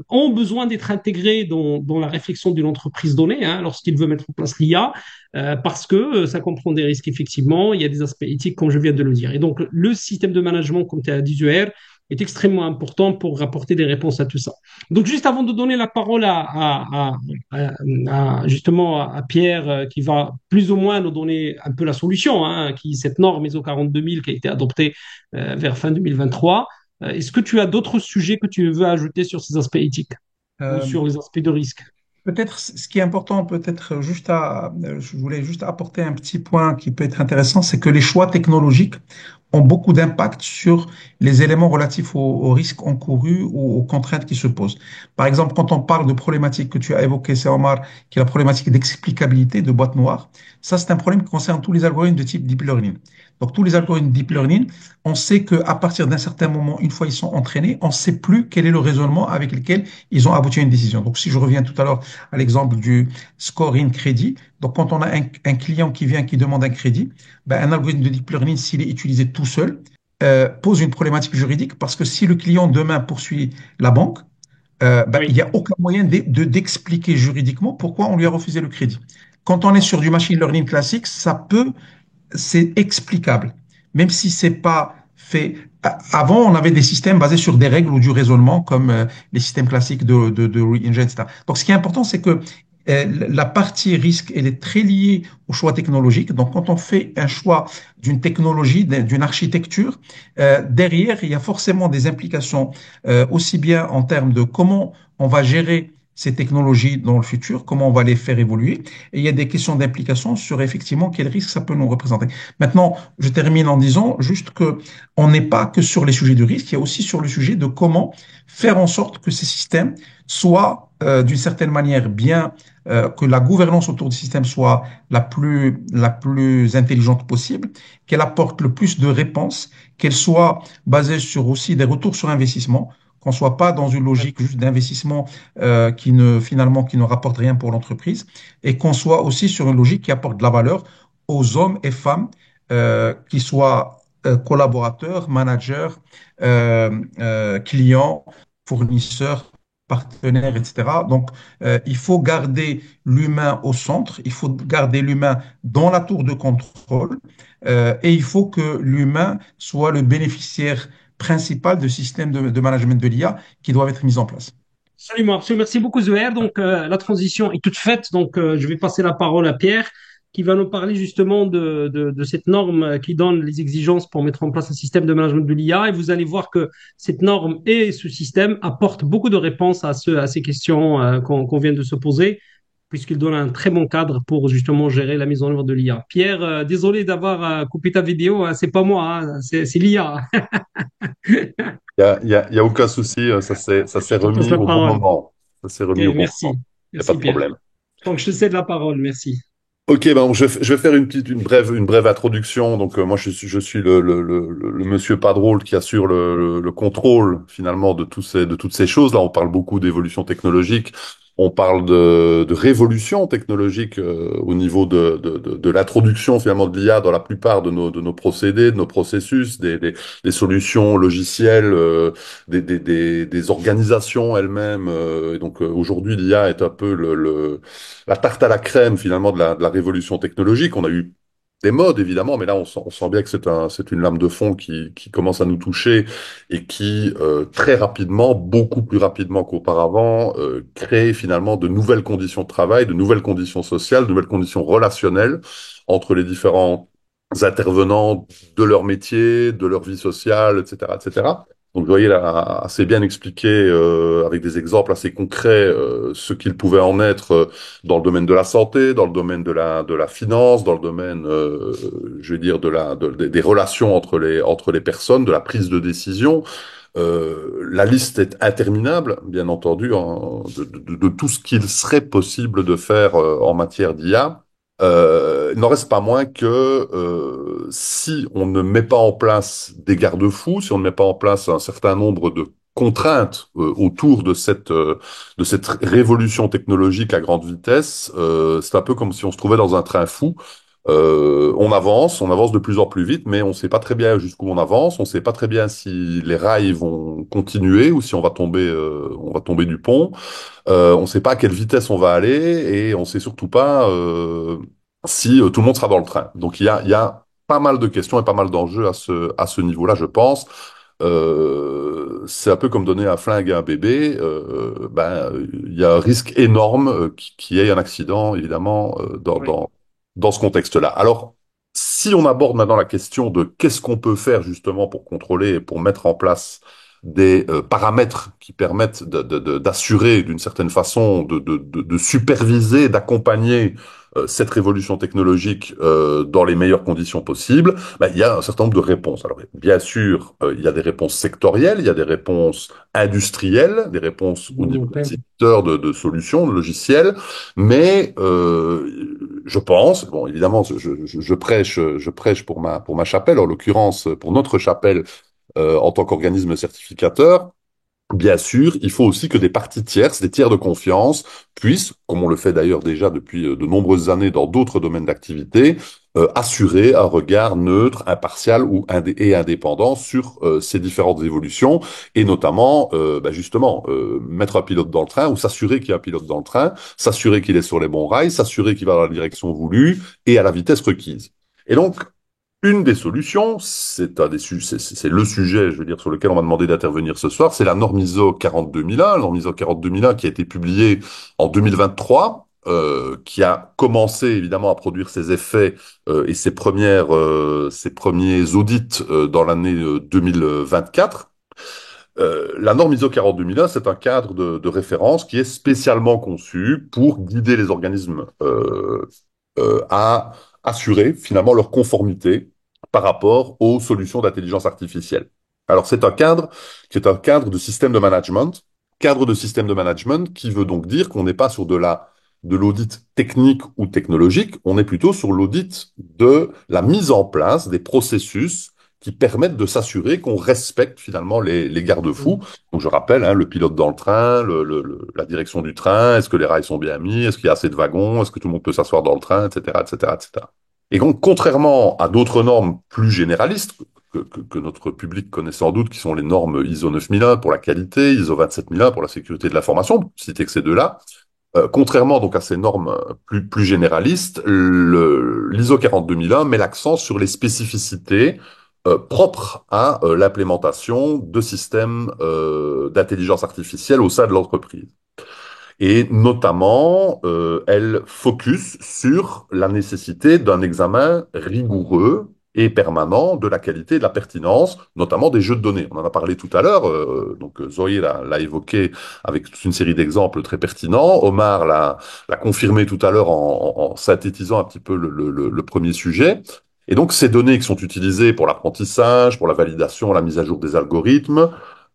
ont besoin d'être intégrés dans la réflexion d'une entreprise donnée hein, lorsqu'il veut mettre en place l'IA, parce que ça comprend des risques, effectivement. Il y a des aspects éthiques, comme je viens de le dire. Et donc, le système de management, comme tu as dit, Zuhair, est extrêmement important pour apporter des réponses à tout ça. Donc, juste avant de donner la parole justement à Pierre, qui va plus ou moins nous donner un peu la solution, hein, cette norme ISO 42000 qui a été adoptée vers fin 2023. Est-ce que tu as d'autres sujets que tu veux ajouter sur ces aspects éthiques ou Euh, sur les aspects de risque? Peut-être ce qui est important, peut-être je voulais juste apporter un petit point qui peut être intéressant, c'est que les choix technologiques ont beaucoup d'impact sur les éléments relatifs aux risques encourus ou aux contraintes qui se posent. Par exemple, quand on parle de problématique que tu as évoquée, c'est Omar, qui est la problématique d'explicabilité de boîte noire, ça c'est un problème qui concerne tous les algorithmes de type deep learning. Donc tous les algorithmes deep learning, on sait qu'à partir d'un certain moment, une fois ils sont entraînés, on ne sait plus quel est le raisonnement avec lequel ils ont abouti à une décision. Donc si je reviens tout à l'heure à l'exemple du scoring crédit. Donc, quand on a un client qui vient, qui demande un crédit, ben, un algorithme de deep learning, s'il est utilisé tout seul, pose une problématique juridique parce que si le client demain poursuit la banque, ben, il Oui, n'y a aucun moyen d'expliquer juridiquement pourquoi on lui a refusé le crédit. Quand on est sur du machine learning classique, c'est explicable, même si c'est pas fait. Avant, on avait des systèmes basés sur des règles ou du raisonnement, comme les systèmes classiques de Re-Engine, etc. Donc, ce qui est important, c'est que la partie risque, elle est très liée au choix technologique. Donc, quand on fait un choix d'une technologie, d'une architecture, derrière, il y a forcément des implications aussi bien en termes de comment on va gérer ces technologies dans le futur, comment on va les faire évoluer. Et il y a des questions d'implication sur effectivement quel risque ça peut nous représenter. Maintenant, je termine en disant juste que on n'est pas que sur les sujets de risque, il y a aussi sur le sujet de comment faire en sorte que ces systèmes soient d'une certaine manière bien, que la gouvernance autour du système soit la plus intelligente possible, qu'elle apporte le plus de réponses, qu'elle soit basée sur aussi des retours sur investissement, qu'on soit pas dans une logique juste d'investissement finalement qui ne rapporte rien pour l'entreprise, et qu'on soit aussi sur une logique qui apporte de la valeur aux hommes et femmes, qui soient collaborateurs, managers, clients, fournisseurs, partenaires, etc. Donc, il faut garder l'humain au centre, il faut garder l'humain dans la tour de contrôle, et il faut que l'humain soit le bénéficiaire principal de systèmes de management de l'IA qui doivent être mis en place. absolument, absolument. Merci beaucoup, Zoher. Donc, la transition est toute faite. Donc, je vais passer la parole à Pierre, qui va nous parler justement de cette norme qui donne les exigences pour mettre en place un système de management de l'IA. Et vous allez voir que cette norme et ce système apportent beaucoup de réponses à ces questions qu'on vient de se poser, puisqu'il donne un très bon cadre pour justement gérer la mise en œuvre de l'IA. Pierre, désolé d'avoir coupé ta vidéo, hein, c'est pas moi, hein, c'est l'IA. Il y a aucun souci, ça s'est Je te passe remis la au bon parole. moment. Ça s'est Ok, remis au bon moment. merci. Il n'y a pas Merci, de Pierre. problème. Donc, je te cède la parole. Merci. Ok, ben, je vais faire une brève introduction. Donc, moi, je suis le monsieur pas drôle qui assure le contrôle, finalement, de toutes ces choses. Là, on parle beaucoup d'évolution technologique. On parle de révolution technologique au niveau de l'introduction, finalement, de l'IA dans la plupart de nos procédés, de nos processus, des solutions logicielles, des organisations elles-mêmes. Et donc, aujourd'hui, l'IA est un peu la tarte à la crème finalement de la révolution technologique. On a eu des modes évidemment, mais là on sent bien que c'est une lame de fond qui commence à nous toucher et qui très rapidement, beaucoup plus rapidement qu'auparavant, crée finalement de nouvelles conditions de travail, de nouvelles conditions sociales, de nouvelles conditions relationnelles entre les différents intervenants de leur métier, de leur vie sociale, etc., etc. Donc, vous voyez là, assez bien expliqué avec des exemples assez concrets ce qu'il pouvait en être dans le domaine de la santé, dans le domaine de la finance, dans le domaine, je veux dire, des relations entre les personnes, de la prise de décision. La liste est interminable, bien entendu, de tout ce qu'il serait possible de faire en matière d'IA. Il n'en reste pas moins que si on ne met pas en place des garde-fous, si on ne met pas en place un certain nombre de contraintes autour de cette révolution technologique à grande vitesse, c'est un peu comme si on se trouvait dans un train fou. On avance de plus en plus vite, mais on ne sait pas très bien jusqu'où on avance, on ne sait pas très bien si les rails vont continuer ou si on va tomber du pont. On ne sait pas à quelle vitesse on va aller et on ne sait surtout pas si tout le monde sera dans le train. Donc il y a pas mal de questions et pas mal d'enjeux à ce niveau-là, je pense. c'est un peu comme donner un flingue à un bébé. Il y a un risque énorme qu'il y ait un accident, évidemment, Oui. dans ce contexte-là. Alors, si on aborde maintenant la question de qu'est-ce qu'on peut faire justement pour contrôler et pour mettre en place des paramètres qui permettent d'assurer d'une certaine façon, de superviser, d'accompagner cette révolution technologique dans les meilleures conditions possibles, il y a un certain nombre de réponses. Alors, bien sûr, il y a des réponses sectorielles, il y a des réponses industrielles, des réponses au niveau des éditeurs solutions, de logiciels, mais je pense, bon, évidemment, je prêche pour ma chapelle, en l'occurrence pour notre chapelle en tant qu'organisme certificateur. Bien sûr, il faut aussi que des parties tierces, des tiers de confiance, puissent, comme on le fait d'ailleurs déjà depuis de nombreuses années dans d'autres domaines d'activité, assurer un regard neutre, impartial et indépendant sur ces différentes évolutions, et notamment, justement, mettre un pilote dans le train ou s'assurer qu'il y a un pilote dans le train, s'assurer qu'il est sur les bons rails, s'assurer qu'il va dans la direction voulue et à la vitesse requise. Et donc, une des solutions, c'est le sujet, je veux dire, sur lequel on m'a demandé d'intervenir ce soir, c'est la norme ISO 42001, la norme ISO 42001 qui a été publiée en 2023, qui a commencé évidemment à produire ses effets et ses premiers audits dans l'année 2024. La norme ISO 42001, c'est un cadre de référence qui est spécialement conçu pour guider les organismes à assurer finalement leur conformité par rapport aux solutions d'intelligence artificielle. Alors c'est un cadre qui est un cadre de système de management qui veut donc dire qu'on n'est pas sur de l'audit technique ou technologique, on est plutôt sur l'audit de la mise en place des processus qui permettent de s'assurer qu'on respecte finalement les garde-fous. Donc je rappelle, hein, le pilote dans le train, la direction du train, est-ce que les rails sont bien mis, est-ce qu'il y a assez de wagons, est-ce que tout le monde peut s'asseoir dans le train, etc., etc., etc. Et donc, contrairement à d'autres normes plus généralistes que notre public connaît sans doute, qui sont les normes ISO 9001 pour la qualité, ISO 27001 pour la sécurité de l'information, pour citer que ces deux-là, contrairement donc à ces normes plus généralistes, l'ISO 42001 met l'accent sur les spécificités propres à l'implémentation de systèmes d'intelligence artificielle au sein de l'entreprise. Et notamment, elle focus sur la nécessité d'un examen rigoureux et permanent de la qualité et de la pertinence, notamment des jeux de données. On en a parlé tout à l'heure, donc Zoé l'a évoqué avec toute une série d'exemples très pertinents. Omar l'a confirmé tout à l'heure en synthétisant un petit peu le premier sujet. Et donc, ces données qui sont utilisées pour l'apprentissage, pour la validation, la mise à jour des algorithmes,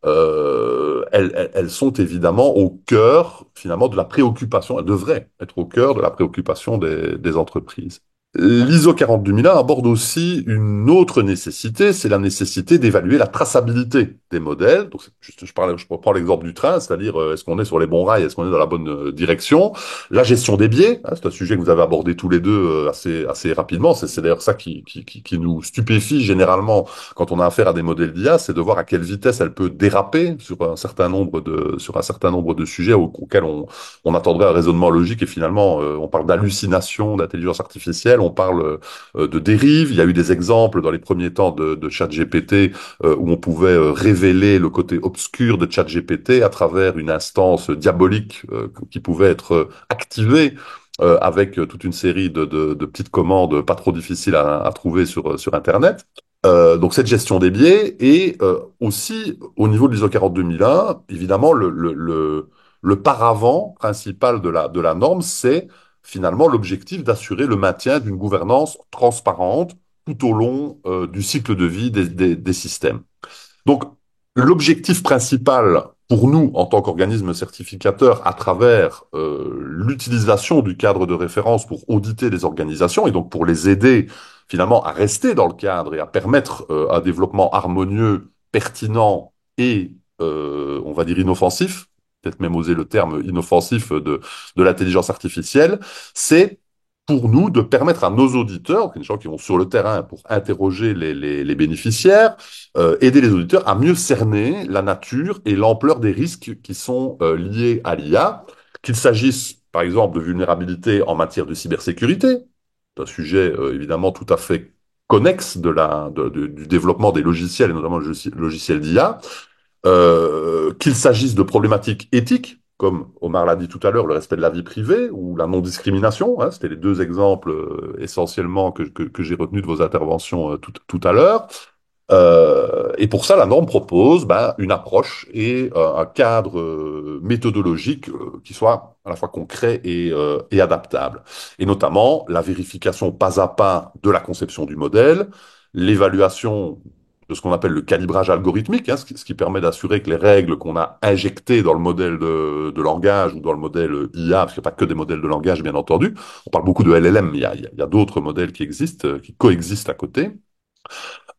elles sont évidemment au cœur, finalement, de la préoccupation, elles devraient être au cœur de la préoccupation des entreprises. L'ISO 42001 aborde aussi une autre nécessité, c'est la nécessité d'évaluer la traçabilité des modèles. Donc, je reprends l'exemple du train, c'est-à-dire est-ce qu'on est sur les bons rails, est-ce qu'on est dans la bonne direction. La gestion des biais, hein, c'est un sujet que vous avez abordé tous les deux assez rapidement. C'est d'ailleurs ça qui nous stupéfie généralement quand on a affaire à des modèles d'IA, c'est de voir à quelle vitesse elle peut déraper sur un certain nombre de sujets auxquels on attendrait un raisonnement logique et finalement on parle d'hallucination, d'intelligence artificielle, on parle de dérive. Il y a eu des exemples dans les premiers temps de ChatGPT où on pouvait révéler le côté obscur de ChatGPT à travers une instance diabolique qui pouvait être activée avec toute une série de petites commandes pas trop difficiles à trouver sur Internet. Donc cette gestion des biais et aussi au niveau de l'ISO 42001, évidemment le paravent principal de la norme, c'est finalement l'objectif d'assurer le maintien d'une gouvernance transparente tout au long du cycle de vie des systèmes. Donc l'objectif principal pour nous en tant qu'organisme certificateur à travers l'utilisation du cadre de référence pour auditer les organisations et donc pour les aider finalement à rester dans le cadre et à permettre un développement harmonieux, pertinent et on va dire inoffensif, peut-être même oser le terme inoffensif de l'intelligence artificielle, c'est pour nous de permettre à nos auditeurs, les gens qui vont sur le terrain pour interroger les bénéficiaires, aider les auditeurs à mieux cerner la nature et l'ampleur des risques qui sont liés à l'IA, qu'il s'agisse par exemple de vulnérabilité en matière de cybersécurité, c'est un sujet évidemment tout à fait connexes du développement des logiciels, et notamment le logiciel d'IA, qu'il s'agisse de problématiques éthiques, comme Omar l'a dit tout à l'heure, le respect de la vie privée ou la non-discrimination, hein, c'était les deux exemples essentiellement que j'ai retenus de vos interventions tout à l'heure. Et pour ça, la norme propose une approche et un cadre méthodologique qui soit à la fois concret et adaptable. Et notamment la vérification pas à pas de la conception du modèle, l'évaluation de ce qu'on appelle le calibrage algorithmique, hein, ce qui permet d'assurer que les règles qu'on a injectées dans le modèle de langage ou dans le modèle IA, parce qu'il n'y a pas que des modèles de langage, bien entendu, on parle beaucoup de LLM, mais il y a d'autres modèles qui existent, qui coexistent à côté.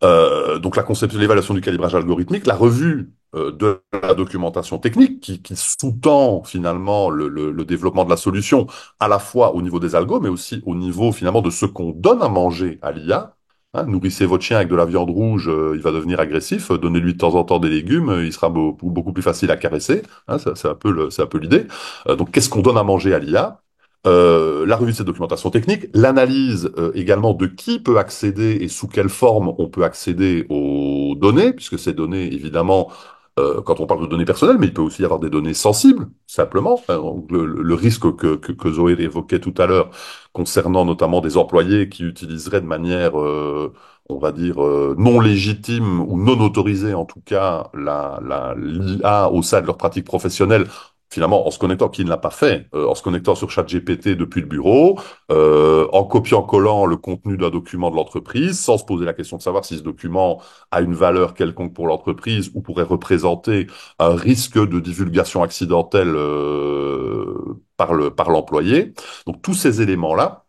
Donc la conception, l'évaluation du calibrage algorithmique, la revue de la documentation technique qui sous-tend finalement le développement de la solution, à la fois au niveau des algos, mais aussi au niveau finalement de ce qu'on donne à manger à l'IA. Hein, nourrissez votre chien avec de la viande rouge, il va devenir agressif. Donnez-lui de temps en temps des légumes, il sera beaucoup plus facile à caresser. Hein, c'est un peu l'idée. Donc qu'est-ce qu'on donne à manger à l'IA? La revue de cette documentation technique, l'analyse également de qui peut accéder et sous quelle forme on peut accéder aux données, puisque ces données, évidemment, quand on parle de données personnelles, mais il peut aussi y avoir des données sensibles, simplement. Donc le risque que Zoé évoquait tout à l'heure, concernant notamment des employés qui utiliseraient de manière, on va dire, non légitime ou non autorisée, en tout cas, l'IA au sein de leur pratique professionnelle, finalement, en se connectant, qui ne l'a pas fait, en se connectant sur ChatGPT depuis le bureau, en copiant-collant le contenu d'un document de l'entreprise, sans se poser la question de savoir si ce document a une valeur quelconque pour l'entreprise ou pourrait représenter un risque de divulgation accidentelle par l'employé. Donc tous ces éléments-là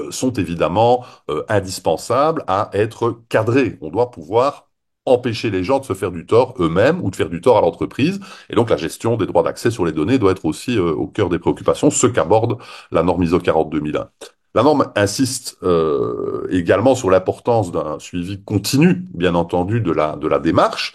sont évidemment indispensables à être cadrés. On doit pouvoir empêcher les gens de se faire du tort eux-mêmes ou de faire du tort à l'entreprise. Et donc la gestion des droits d'accès sur les données doit être aussi au cœur des préoccupations, ce qu'aborde la norme ISO 42001. La norme insiste également sur l'importance d'un suivi continu, bien entendu, de la démarche,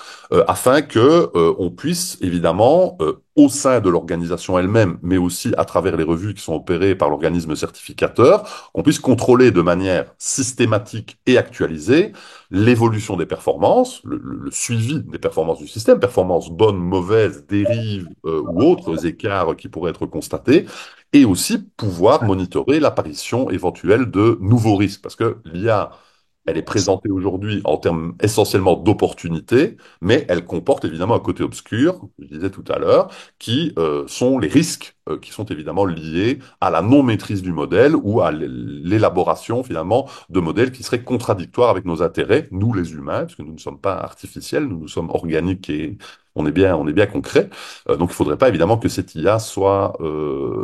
afin que on puisse évidemment, au sein de l'organisation elle-même, mais aussi à travers les revues qui sont opérées par l'organisme certificateur, qu'on puisse contrôler de manière systématique et actualisée l'évolution des performances, le suivi des performances du système, performances bonnes, mauvaises, dérives ou autres écarts qui pourraient être constatés, et aussi pouvoir monitorer l'apparition éventuelle de nouveaux risques, parce que l'IA, elle est présentée aujourd'hui en termes essentiellement d'opportunités, mais elle comporte évidemment un côté obscur, je disais tout à l'heure, qui sont les risques qui sont évidemment liés à la non-maîtrise du modèle ou à l'élaboration finalement de modèles qui seraient contradictoires avec nos intérêts, nous les humains, parce que nous ne sommes pas artificiels, nous sommes organiques et on est bien concret. Donc il ne faudrait pas évidemment que cette IA soit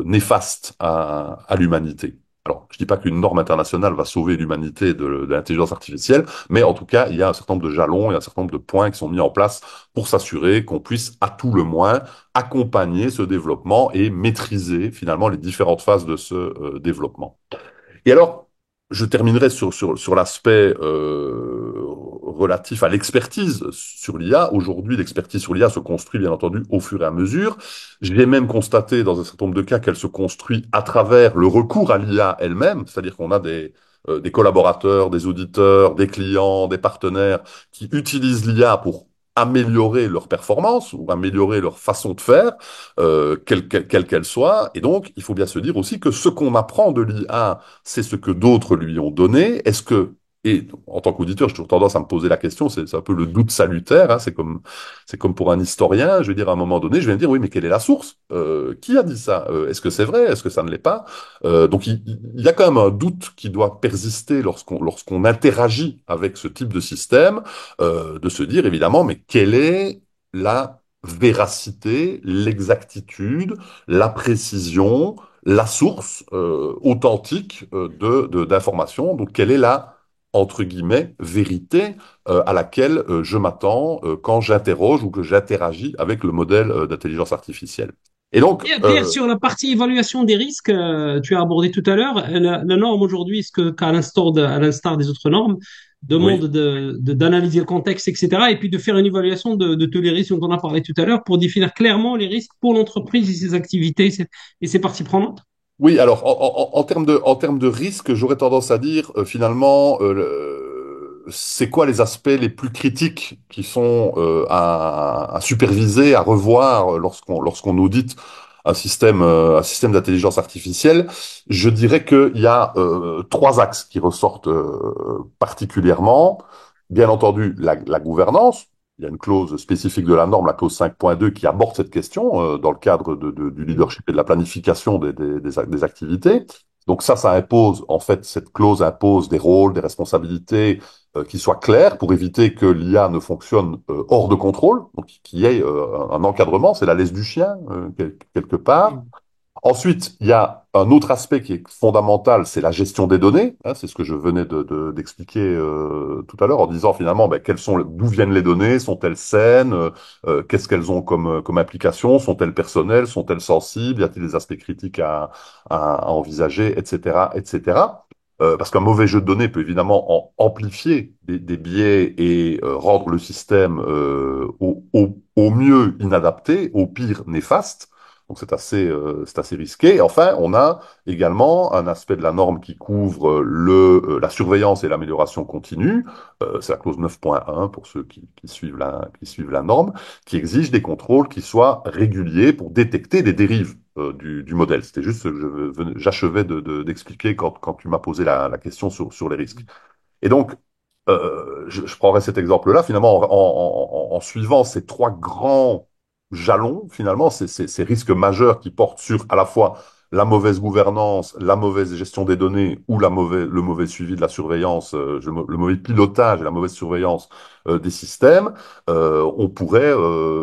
néfaste à l'humanité. Alors, je dis pas qu'une norme internationale va sauver l'humanité de l'intelligence artificielle, mais en tout cas, il y a un certain nombre de jalons et un certain nombre de points qui sont mis en place pour s'assurer qu'on puisse, à tout le moins, accompagner ce développement et maîtriser finalement les différentes phases de ce développement. Et alors, je terminerai sur l'aspect relatif à l'expertise sur l'IA. Aujourd'hui, l'expertise sur l'IA se construit, bien entendu, au fur et à mesure. J'ai même constaté, dans un certain nombre de cas, qu'elle se construit à travers le recours à l'IA elle-même, c'est-à-dire qu'on a des collaborateurs, des auditeurs, des clients, des partenaires qui utilisent l'IA pour améliorer leur performance ou améliorer leur façon de faire, quelle qu'elle soit. Et donc, il faut bien se dire aussi que ce qu'on apprend de l'IA, c'est ce que d'autres lui ont donné. Est-ce que, et en tant qu'auditeur, j'ai toujours tendance à me poser la question, c'est un peu le doute salutaire, hein, c'est comme pour un historien, je veux dire, à un moment donné, je vais me dire, oui, mais quelle est la source? Qui a dit ça? Est-ce que c'est vrai? Est-ce que ça ne l'est pas? Donc, il y a quand même un doute qui doit persister lorsqu'on interagit avec ce type de système, de se dire, évidemment, mais quelle est la véracité, l'exactitude, la précision, la source authentique d'informations. Donc, quelle est la, entre guillemets, vérité à laquelle je m'attends quand j'interroge ou que j'interagis avec le modèle d'intelligence artificielle. Et donc, Et Pierre, sur la partie évaluation des risques, tu as abordé tout à l'heure, la norme aujourd'hui, ce que, à l'instar des autres normes, demande oui. d'analyser le contexte, etc., et puis de faire une évaluation de tous les risques dont on a parlé tout à l'heure pour définir clairement les risques pour l'entreprise et ses activités et ses parties prenantes. Oui, alors en termes de risque, j'aurais tendance à dire finalement c'est quoi les aspects les plus critiques qui sont à superviser, à revoir lorsqu'on audite un système d'intelligence artificielle? Je dirais qu'il y a trois axes qui ressortent particulièrement. Bien entendu, la gouvernance. Il y a une clause spécifique de la norme, la clause 5.2, qui aborde cette question dans le cadre du leadership et de la planification des activités. Donc ça impose, en fait, cette clause impose des rôles, des responsabilités qui soient clairs pour éviter que l'IA ne fonctionne hors de contrôle, donc qu'il y ait un encadrement, c'est la laisse du chien, quelque part. Ensuite, il y a un autre aspect qui est fondamental, c'est la gestion des données. Hein, c'est ce que je venais d'expliquer tout à l'heure en disant finalement d'où viennent les données, sont-elles saines, qu'est-ce qu'elles ont comme implications, sont-elles personnelles, sont-elles sensibles, y a-t-il des aspects critiques à envisager, etc., etc. Parce qu'un mauvais jeu de données peut évidemment amplifier des biais et rendre le système au mieux inadapté, au pire néfaste. Donc c'est assez risqué. Et enfin, on a également un aspect de la norme qui couvre la surveillance et l'amélioration continue. C'est la clause 9.1 pour ceux qui suivent la norme, qui exige des contrôles qui soient réguliers pour détecter des dérives du modèle. C'était juste ce que j'achevais d'expliquer quand tu m'as posé la question sur les risques. Et donc, je prendrai cet exemple-là, finalement, en suivant ces trois grands jalons, finalement, ces risques majeurs qui portent sur à la fois la mauvaise gouvernance, la mauvaise gestion des données ou le mauvais suivi de la surveillance, le mauvais pilotage et la mauvaise surveillance des systèmes, on pourrait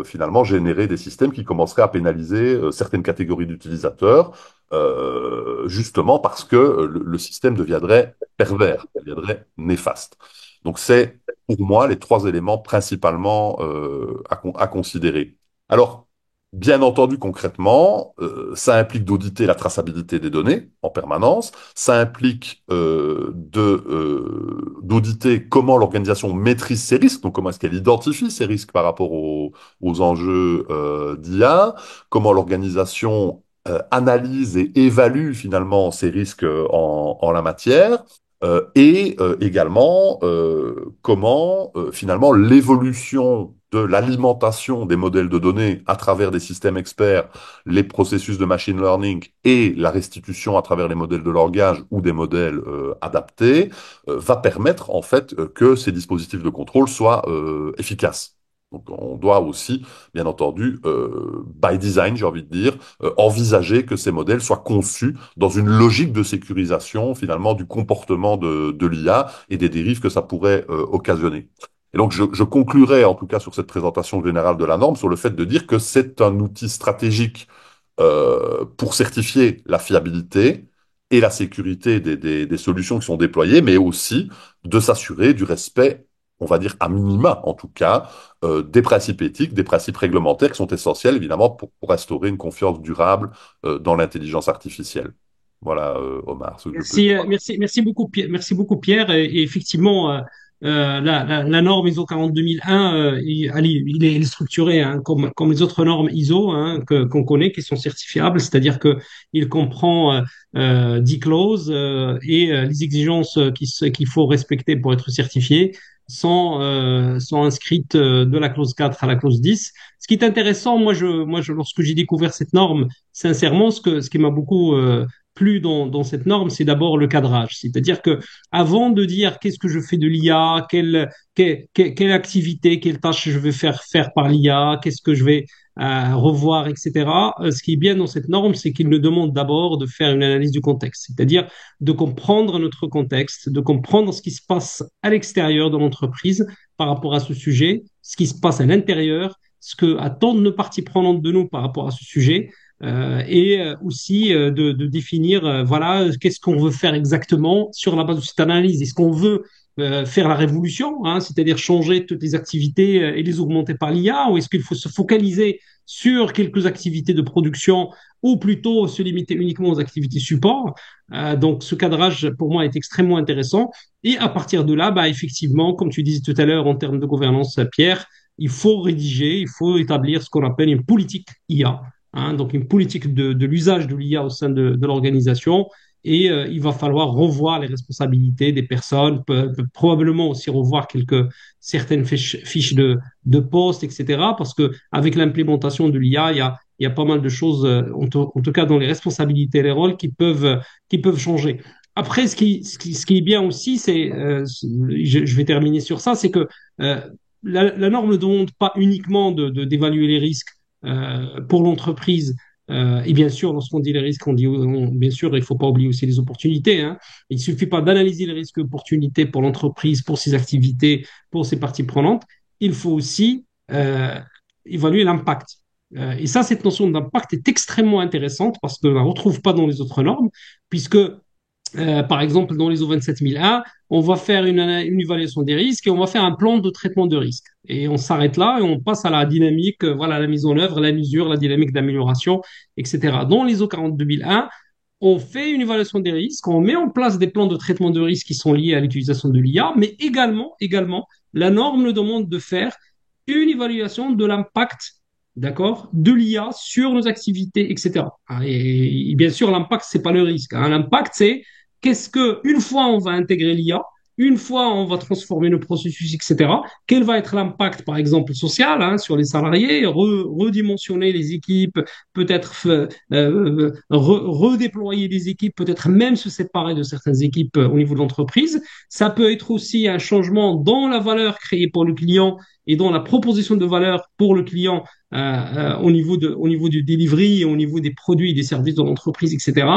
finalement générer des systèmes qui commenceraient à pénaliser certaines catégories d'utilisateurs, justement parce que le système deviendrait pervers, deviendrait néfaste. Donc c'est pour moi les trois éléments principalement à considérer. Alors, bien entendu, concrètement, ça implique d'auditer la traçabilité des données en permanence, ça implique d'auditer comment l'organisation maîtrise ses risques, donc comment est-ce qu'elle identifie ses risques par rapport aux enjeux d'IA, comment l'organisation analyse et évalue finalement ces risques en la matière, et également comment finalement l'évolution de l'alimentation des modèles de données à travers des systèmes experts, les processus de machine learning et la restitution à travers les modèles de langage ou des modèles adaptés va permettre en fait que ces dispositifs de contrôle soient efficaces. Donc on doit aussi, bien entendu, by design, j'ai envie de dire, envisager que ces modèles soient conçus dans une logique de sécurisation finalement du comportement de l'IA et des dérives que ça pourrait occasionner. Et donc je conclurai en tout cas sur cette présentation générale de la norme sur le fait de dire que c'est un outil stratégique pour certifier la fiabilité et la sécurité des solutions qui sont déployées, mais aussi de s'assurer du respect, on va dire à minima en tout cas, des principes éthiques, des principes réglementaires qui sont essentiels évidemment pour restaurer une confiance durable dans l'intelligence artificielle. Voilà, Omar, ce que je peux Merci, dire. merci beaucoup Pierre. Et effectivement, la norme ISO 42001, il est structuré hein, comme les autres normes ISO hein, qu'on connaît, qui sont certifiables, c'est-à-dire que il comprend 10 clauses et les exigences qu'il faut respecter pour être certifié sont inscrites de la clause 4 à la clause 10. Ce qui est intéressant, lorsque j'ai découvert cette norme, sincèrement, ce qui m'a beaucoup plu dans cette norme, c'est d'abord le cadrage. C'est-à-dire que avant de dire qu'est-ce que je fais de l'IA, quelle activité, quelle tâche je vais faire par l'IA, qu'est-ce que je vais revoir, etc. Ce qui est bien dans cette norme, c'est qu'il nous demande d'abord de faire une analyse du contexte, c'est-à-dire de comprendre notre contexte, de comprendre ce qui se passe à l'extérieur de l'entreprise par rapport à ce sujet, ce qui se passe à l'intérieur, ce que attendent nos parties prenantes de nous par rapport à ce sujet, et aussi de définir voilà qu'est-ce qu'on veut faire exactement sur la base de cette analyse. Est-ce qu'on veut faire la révolution, hein, c'est-à-dire changer toutes les activités et les augmenter par l'IA, ou est-ce qu'il faut se focaliser sur quelques activités de production ou plutôt se limiter uniquement aux activités support. Donc ce cadrage pour moi est extrêmement intéressant et à partir de là, bah, effectivement, comme tu disais tout à l'heure en termes de gouvernance, Pierre, il faut rédiger, il faut établir ce qu'on appelle une politique IA. Hein, donc une politique de l'usage de l'IA au sein de l'organisation et il va falloir revoir les responsabilités des personnes, probablement aussi revoir certaines fiches de poste, etc. Parce que avec l'implémentation de l'IA, il y a pas mal de choses, en tout cas dans les responsabilités et les rôles qui peuvent changer. Après, ce qui est bien aussi, je vais terminer sur ça, c'est que euh, la norme ne demande pas uniquement d'évaluer les risques pour l'entreprise. Et bien sûr, lorsqu'on dit les risques, bien sûr, il ne faut pas oublier aussi les opportunités, hein. Il ne suffit pas d'analyser les risques et opportunités pour l'entreprise, pour ses activités, pour ses parties prenantes. Il faut aussi évaluer l'impact. Et ça, cette notion d'impact est extrêmement intéressante parce qu'on ne la retrouve pas dans les autres normes, puisque par exemple, dans l'ISO 27001, on va faire une évaluation des risques et on va faire un plan de traitement de risque. Et on s'arrête là et on passe à la dynamique, voilà, la mise en œuvre, la mesure, la dynamique d'amélioration, etc. Dans l'ISO 42001, on fait une évaluation des risques, on met en place des plans de traitement de risques qui sont liés à l'utilisation de l'IA, mais également, la norme nous demande de faire une évaluation de l'impact, d'accord, de l'IA sur nos activités, etc. Et bien sûr, l'impact, c'est pas le risque, hein. L'impact, c'est qu'est-ce que, une fois on va intégrer l'IA, une fois on va transformer nos processus, etc., quel va être l'impact, par exemple, social, hein, sur les salariés, redimensionner les équipes, peut-être redéployer des équipes, peut-être même se séparer de certaines équipes au niveau de l'entreprise. Ça peut être aussi un changement dans la valeur créée pour le client et dans la proposition de valeur pour le client au niveau du delivery, au niveau des produits et des services de l'entreprise, etc.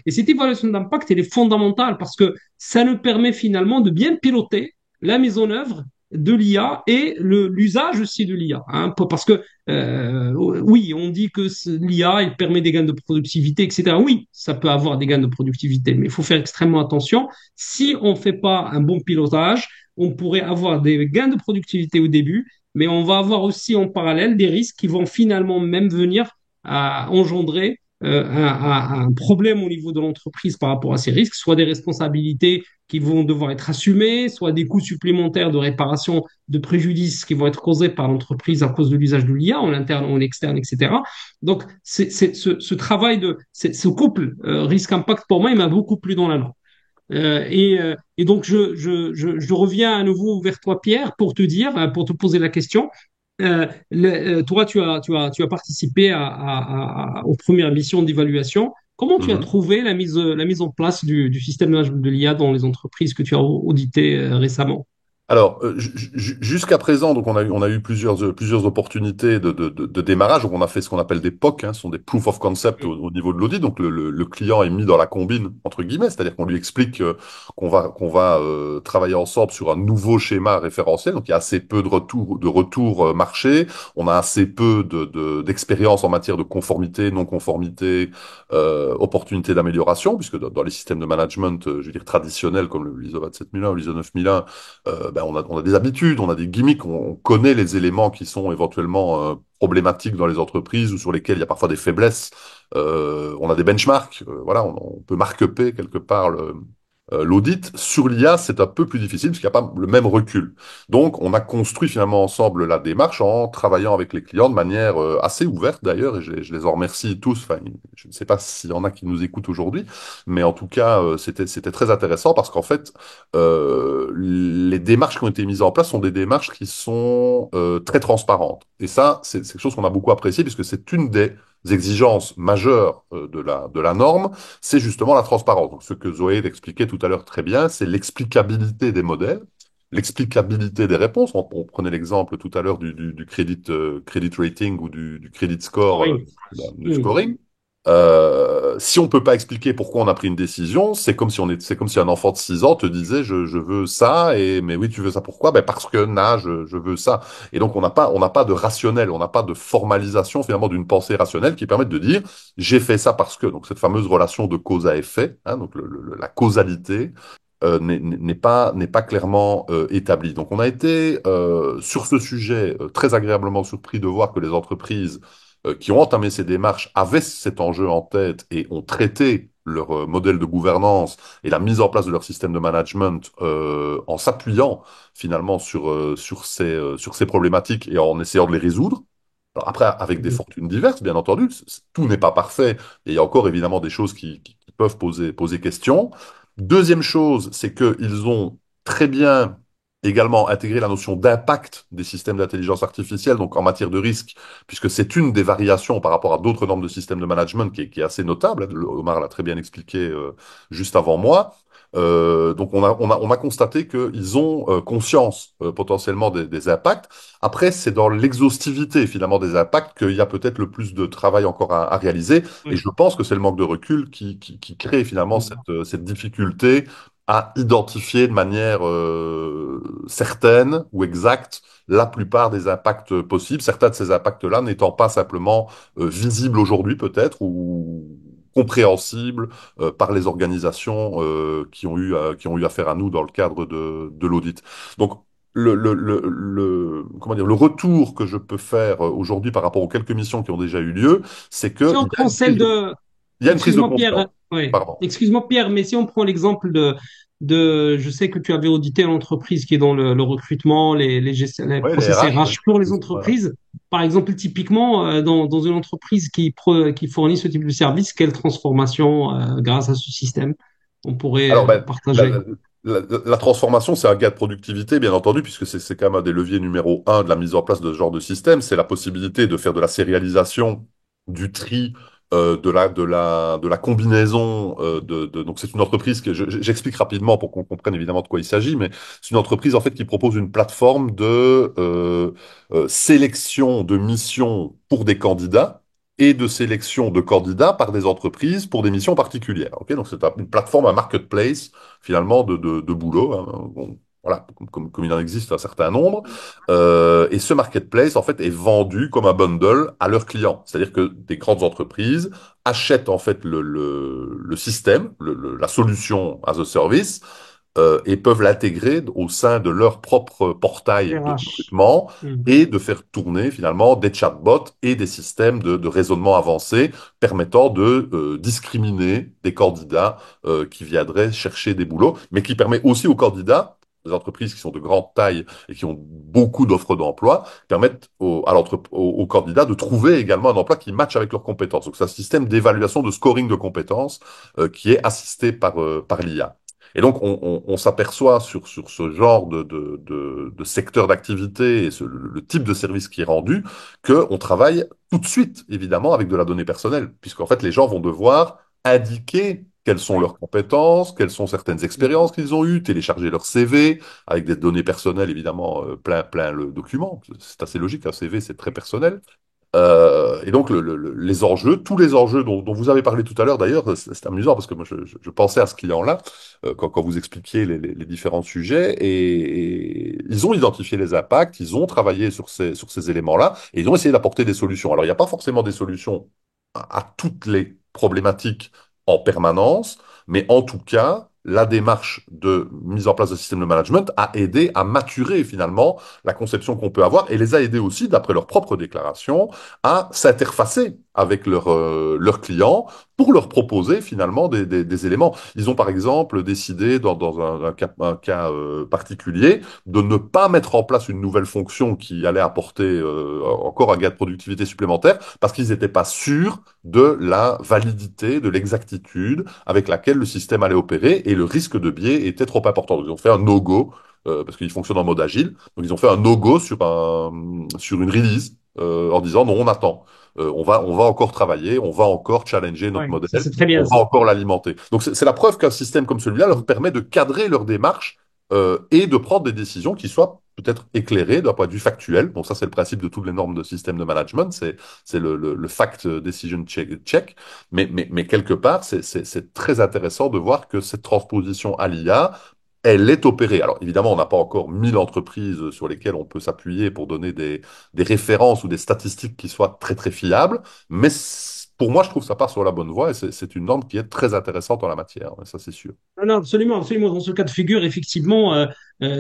Et cette évaluation d'impact, elle est fondamentale parce que ça nous permet finalement de bien piloter la mise en œuvre de l'IA et l'usage aussi de l'IA. Hein, parce que oui, on dit que l'IA, il permet des gains de productivité, etc. Oui, ça peut avoir des gains de productivité, mais il faut faire extrêmement attention. Si on ne fait pas un bon pilotage, on pourrait avoir des gains de productivité au début, mais on va avoir aussi en parallèle des risques qui vont finalement même venir à engendrer un problème au niveau de l'entreprise par rapport à ces risques, soit des responsabilités qui vont devoir être assumées, soit des coûts supplémentaires de réparation de préjudices qui vont être causés par l'entreprise à cause de l'usage de l'IA en interne ou en externe, etc. Donc, ce travail ce couple risque-impact, pour moi, il m'a beaucoup plu dans la norme. Et donc, je reviens à nouveau vers toi, Pierre, pour te dire, pour te poser la question. Toi, tu as participé aux premières missions d'évaluation. Comment tu as Mhm. trouvé la mise en place du système de management de l'IA dans les entreprises que tu as auditées récemment? Alors, jusqu'à présent, donc on a eu plusieurs opportunités de démarrage. Donc, on a fait ce qu'on appelle des POC, hein, ce sont des proof of concept au niveau de l'audit. Donc, le client est mis dans la combine entre guillemets, c'est-à-dire qu'on lui explique qu'on va travailler ensemble sur un nouveau schéma référentiel. Donc, il y a assez peu de retour marché. On a assez peu d'expérience en matière de conformité, non-conformité, opportunité d'amélioration, puisque dans les systèmes de management, je veux dire traditionnels comme l'ISO 27001 ou l'ISO 9001, ben on a des habitudes, on a des gimmicks, on connaît les éléments qui sont éventuellement problématiques dans les entreprises ou sur lesquels il y a parfois des faiblesses. On a des benchmarks, voilà, on peut marque-up quelque part l'audit. Sur l'IA, c'est un peu plus difficile parce qu'il n'y a pas le même recul. Donc, on a construit finalement ensemble la démarche en travaillant avec les clients de manière assez ouverte d'ailleurs, et je les en remercie tous. Enfin, je ne sais pas s'il y en a qui nous écoutent aujourd'hui, mais en tout cas, c'était très intéressant parce qu'en fait, les démarches qui ont été mises en place sont des démarches qui sont très transparentes. Et ça, c'est quelque chose qu'on a beaucoup apprécié puisque c'est une des exigences majeures de la norme, c'est justement la transparence. Donc, ce que Zoé expliquait tout à l'heure très bien, c'est l'explicabilité des modèles, l'explicabilité des réponses. On prenait l'exemple tout à l'heure du credit rating ou du credit score, Oui. du Oui. scoring. Si on peut pas expliquer pourquoi on a pris une décision, c'est comme si un enfant de 6 ans te disait je veux ça mais oui tu veux ça pourquoi? Ben parce que je veux ça. Et donc on n'a pas de rationnel, on n'a pas de formalisation finalement d'une pensée rationnelle qui permette de dire j'ai fait ça parce que donc cette fameuse relation de cause à effet, hein, donc la causalité n'est pas clairement établie. Donc on a été sur ce sujet très agréablement surpris de voir que les entreprises qui ont entamé ces démarches avaient cet enjeu en tête et ont traité leur modèle de gouvernance et la mise en place de leur système de management en s'appuyant finalement sur ces problématiques et en essayant de les résoudre. Alors après, avec des fortunes diverses, bien entendu, tout n'est pas parfait. Et il y a encore évidemment des choses qui peuvent poser question. Deuxième chose, c'est qu'ils ont très bien également intégré la notion d'impact des systèmes d'intelligence artificielle, donc en matière de risque, puisque c'est une des variations par rapport à d'autres normes de systèmes de management qui est assez notable. Omar l'a très bien expliqué juste avant moi. Donc on a constaté qu'ils ont conscience potentiellement des impacts. Après, c'est dans l'exhaustivité finalement des impacts qu'il y a peut-être le plus de travail encore à réaliser. Et Oui. je pense que c'est le manque de recul qui crée finalement cette difficulté à identifier de manière certaine ou exacte la plupart des impacts possibles, certains de ces impacts-là n'étant pas simplement visibles aujourd'hui peut-être ou compréhensibles par les organisations qui ont eu affaire à nous dans le cadre de l'audit. Donc, comment dire, le retour que je peux faire aujourd'hui par rapport aux quelques missions qui ont déjà eu lieu, c'est Si qu'il on y a prend celle de, il y a une prise de excuse-moi Pierre, conscience. oui, Pardon. excuse-moi Pierre, mais si on prend l'exemple je sais que tu avais audité l'entreprise qui est dans le recrutement, les Oui, les process RH, oui. RH pour les entreprises. Par exemple, typiquement, dans une entreprise qui fournit ce type de service, quelle transformation, grâce à ce système, on pourrait Alors, ben, partager? la transformation, c'est un gain de productivité, bien entendu, puisque c'est quand même un des leviers numéro un de la mise en place de ce genre de système. C'est la possibilité de faire de la sérialisation, du tri, de la combinaison. Donc, c'est une entreprise que j'explique rapidement pour qu'on comprenne évidemment de quoi il s'agit, mais c'est une entreprise en fait qui propose une plateforme de sélection de missions pour des candidats et de sélection de candidats par des entreprises pour des missions particulières. Ok, donc c'est une plateforme, un marketplace finalement de boulot. Hein. Bon, voilà, comme il en existe un certain nombre. Et ce marketplace, en fait, est vendu comme un bundle à leurs clients. C'est-à-dire que des grandes entreprises achètent en fait le système, la solution as a service, et peuvent l'intégrer au sein de leur propre portail de RH. recrutement Hmm. et de faire tourner finalement des chatbots et des systèmes de raisonnement avancés permettant de discriminer des candidats qui viendraient chercher des boulots, mais qui permet aussi aux candidats, des entreprises qui sont de grande taille et qui ont beaucoup d'offres d'emploi, permettent aux candidats de trouver également un emploi qui matche avec leurs compétences. Donc c'est un système d'évaluation de scoring de compétences qui est assisté par l'IA. Et donc, on s'aperçoit sur ce genre de secteur d'activité et le type de service qui est rendu, qu'on travaille tout de suite, évidemment, avec de la donnée personnelle, puisqu'en fait, les gens vont devoir indiquer quelles sont Oui. leurs compétences, quelles sont certaines expériences qu'ils ont eues, télécharger leur CV, avec des données personnelles, évidemment, plein le document. C'est assez logique, un CV, c'est très personnel. Et donc les enjeux, tous les enjeux dont vous avez parlé tout à l'heure d'ailleurs, c'est amusant parce que moi je pensais à ce client-là quand vous expliquiez les différents sujets et ils ont identifié les impacts, ils ont travaillé sur ces éléments-là et ils ont essayé d'apporter des solutions. Alors il n'y a pas forcément des solutions à toutes les problématiques en permanence, mais en tout cas, la démarche de mise en place de système de management a aidé à maturer finalement la conception qu'on peut avoir et les a aidés aussi, d'après leurs propres déclarations, à s'interfacer avec leurs clients pour leur proposer finalement des éléments. Ils ont par exemple décidé, dans un cas particulier, de ne pas mettre en place une nouvelle fonction qui allait apporter encore un gain de productivité supplémentaire parce qu'ils n'étaient pas sûrs de la validité, de l'exactitude avec laquelle le système allait opérer et le risque de biais était trop important. Donc, ils ont fait un no-go parce qu'ils fonctionnent en mode agile. Donc, ils ont fait un no-go sur une release en disant non, on attend. On va encore travailler, on va encore challenger Oui, notre ça modèle, c'est très bien on va ça. encore l'alimenter. Donc, c'est la preuve qu'un système comme celui-là leur permet de cadrer leur démarche et de prendre des décisions qui soient peut-être éclairées d'un point de vue factuel. Bon, ça, c'est le principe de toutes les normes de système de management, c'est le fact decision check. Mais quelque part, c'est très intéressant de voir que cette transposition à l'IA, elle est opérée. Alors évidemment, on n'a pas encore 1000 entreprises sur lesquelles on peut s'appuyer pour donner des références ou des statistiques qui soient très très fiables, mais pour moi, je trouve que ça part sur la bonne voie et c'est une norme qui est très intéressante en la matière, ça c'est sûr. Non, non, absolument, absolument. Dans ce cas de figure, effectivement,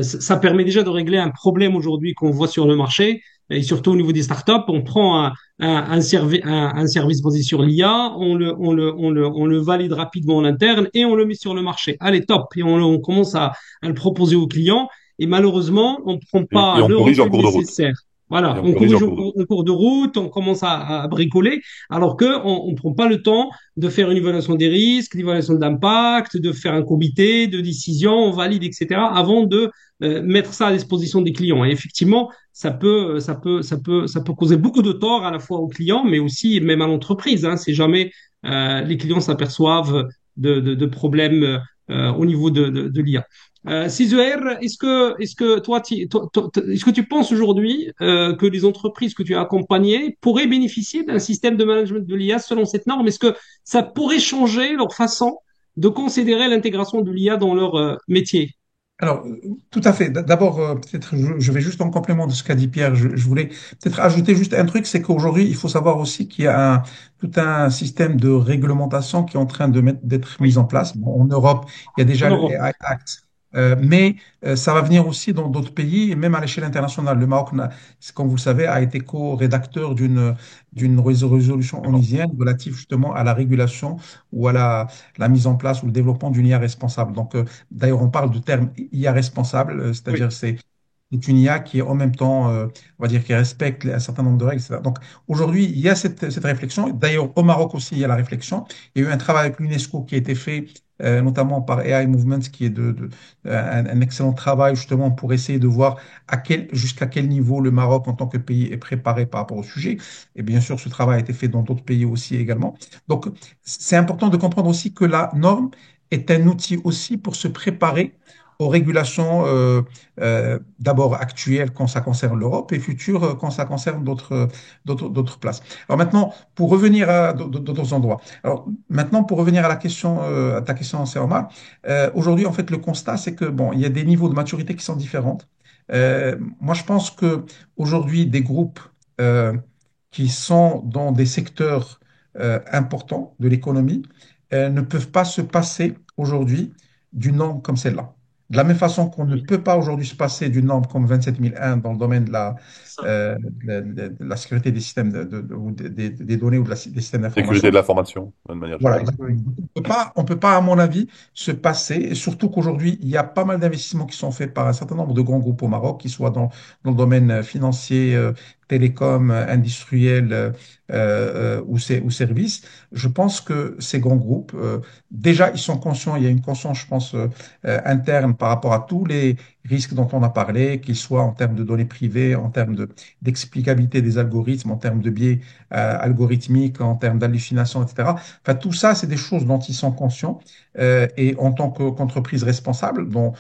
ça permet déjà de régler un problème aujourd'hui qu'on voit sur le marché, et surtout au niveau des startups. On prend un service basé sur l'IA, on le valide rapidement en interne et on le met sur le marché. Allez, top. Et on commence à le proposer aux clients. Et malheureusement, on ne prend Et pas on le corrige en recul cours de route. nécessaire. Et Voilà, on corrige en cours de route. en cours de route, on commence à bricoler, alors qu'on ne prend pas le temps de faire une évaluation des risques, l'évaluation d'impact, de faire un comité de décision, on valide, etc., avant de mettre ça à disposition des clients. Et effectivement, ça peut causer beaucoup de tort à la fois aux clients, mais aussi même à l'entreprise. Hein. Si jamais les clients s'aperçoivent de problèmes au niveau de l'IA. Cisuer, est-ce que toi, est-ce que tu penses aujourd'hui que les entreprises que tu as accompagnées pourraient bénéficier d'un système de management de l'IA selon cette norme? Est-ce que ça pourrait changer leur façon de considérer l'intégration de l'IA dans leur métier? Alors, tout à fait. D'abord, peut-être, je vais juste en complément de ce qu'a dit Pierre, je voulais peut-être ajouter juste un truc, c'est qu'aujourd'hui, il faut savoir aussi qu'il y a tout un système de réglementation qui est en train d'être mis Oui, en place. Bon, en Europe, il y a en déjà le Europe. AI Act, mais ça va venir aussi dans d'autres pays et même à l'échelle internationale. Le Maroc, comme vous le savez, a été co-rédacteur d'une résolution D'accord. onusienne relative justement à la régulation ou à la mise en place ou le développement d'une IA responsable. Donc, d'ailleurs, on parle du terme IA responsable, Oui, c'est-à-dire c'est une IA qui est en même temps, on va dire, qui respecte un certain nombre de règles, etc. Donc aujourd'hui, il y a cette réflexion. D'ailleurs, au Maroc aussi, il y a la réflexion. Il y a eu un travail avec l'UNESCO qui a été fait, notamment par AI Movement, qui est un excellent travail justement pour essayer de voir jusqu'à quel niveau le Maroc en tant que pays est préparé par rapport au sujet. Et bien sûr, ce travail a été fait dans d'autres pays aussi également. Donc, c'est important de comprendre aussi que la norme est un outil aussi pour se préparer aux régulations d'abord actuelles quand ça concerne l'Europe et futures quand ça concerne d'autres places. Alors maintenant, pour revenir à d'autres endroits. Alors maintenant, pour revenir à la question, à ta question, Omar, aujourd'hui, en fait, le constat, c'est que bon, il y a des niveaux de maturité qui sont différents. Moi, je pense que aujourd'hui, des groupes euh, qui sont dans des secteurs importants de l'économie ne peuvent pas se passer aujourd'hui d'une norme comme celle-là. De la même façon qu'on ne oui, peut pas aujourd'hui se passer d'une norme comme 27001 dans le domaine c'est ça. de la sécurité des systèmes ou des données ou des systèmes Sécurité de d'information. l'information, de manière Voilà, générale. exactement. Oui, On peut pas, à mon avis, se passer, et surtout qu'aujourd'hui, il y a pas mal d'investissements qui sont faits par un certain nombre de grands groupes au Maroc, qui soient dans le domaine financier, télécom, industriel ou services. Je pense que ces grands groupes, déjà, ils sont conscients, il y a une conscience, je pense, interne par rapport à tous les risques dont on a parlé, qu'ils soient en termes de données privées, en termes d'explicabilité des algorithmes, en termes de biais algorithmiques, en termes d'hallucination, etc. Enfin, tout ça, c'est des choses dont ils sont conscients et en tant qu'entreprise responsable, dont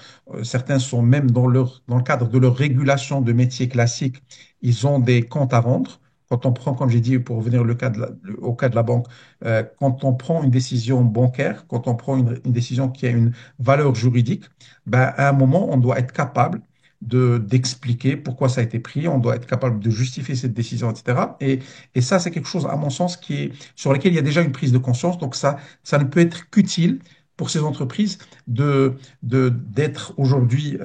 certains sont même dans le cadre de leur régulation de métiers classiques, ils ont des comptes à rendre. Quand on prend, comme j'ai dit, pour revenir au cas de la banque, quand on prend une décision bancaire, quand on prend une décision qui a une valeur juridique, ben, à un moment, on doit être capable d'expliquer pourquoi ça a été pris, on doit être capable de justifier cette décision, etc. Et ça, c'est quelque chose, à mon sens, sur lequel il y a déjà une prise de conscience. Donc ça ne peut être qu'utile pour ces entreprises d'être aujourd'hui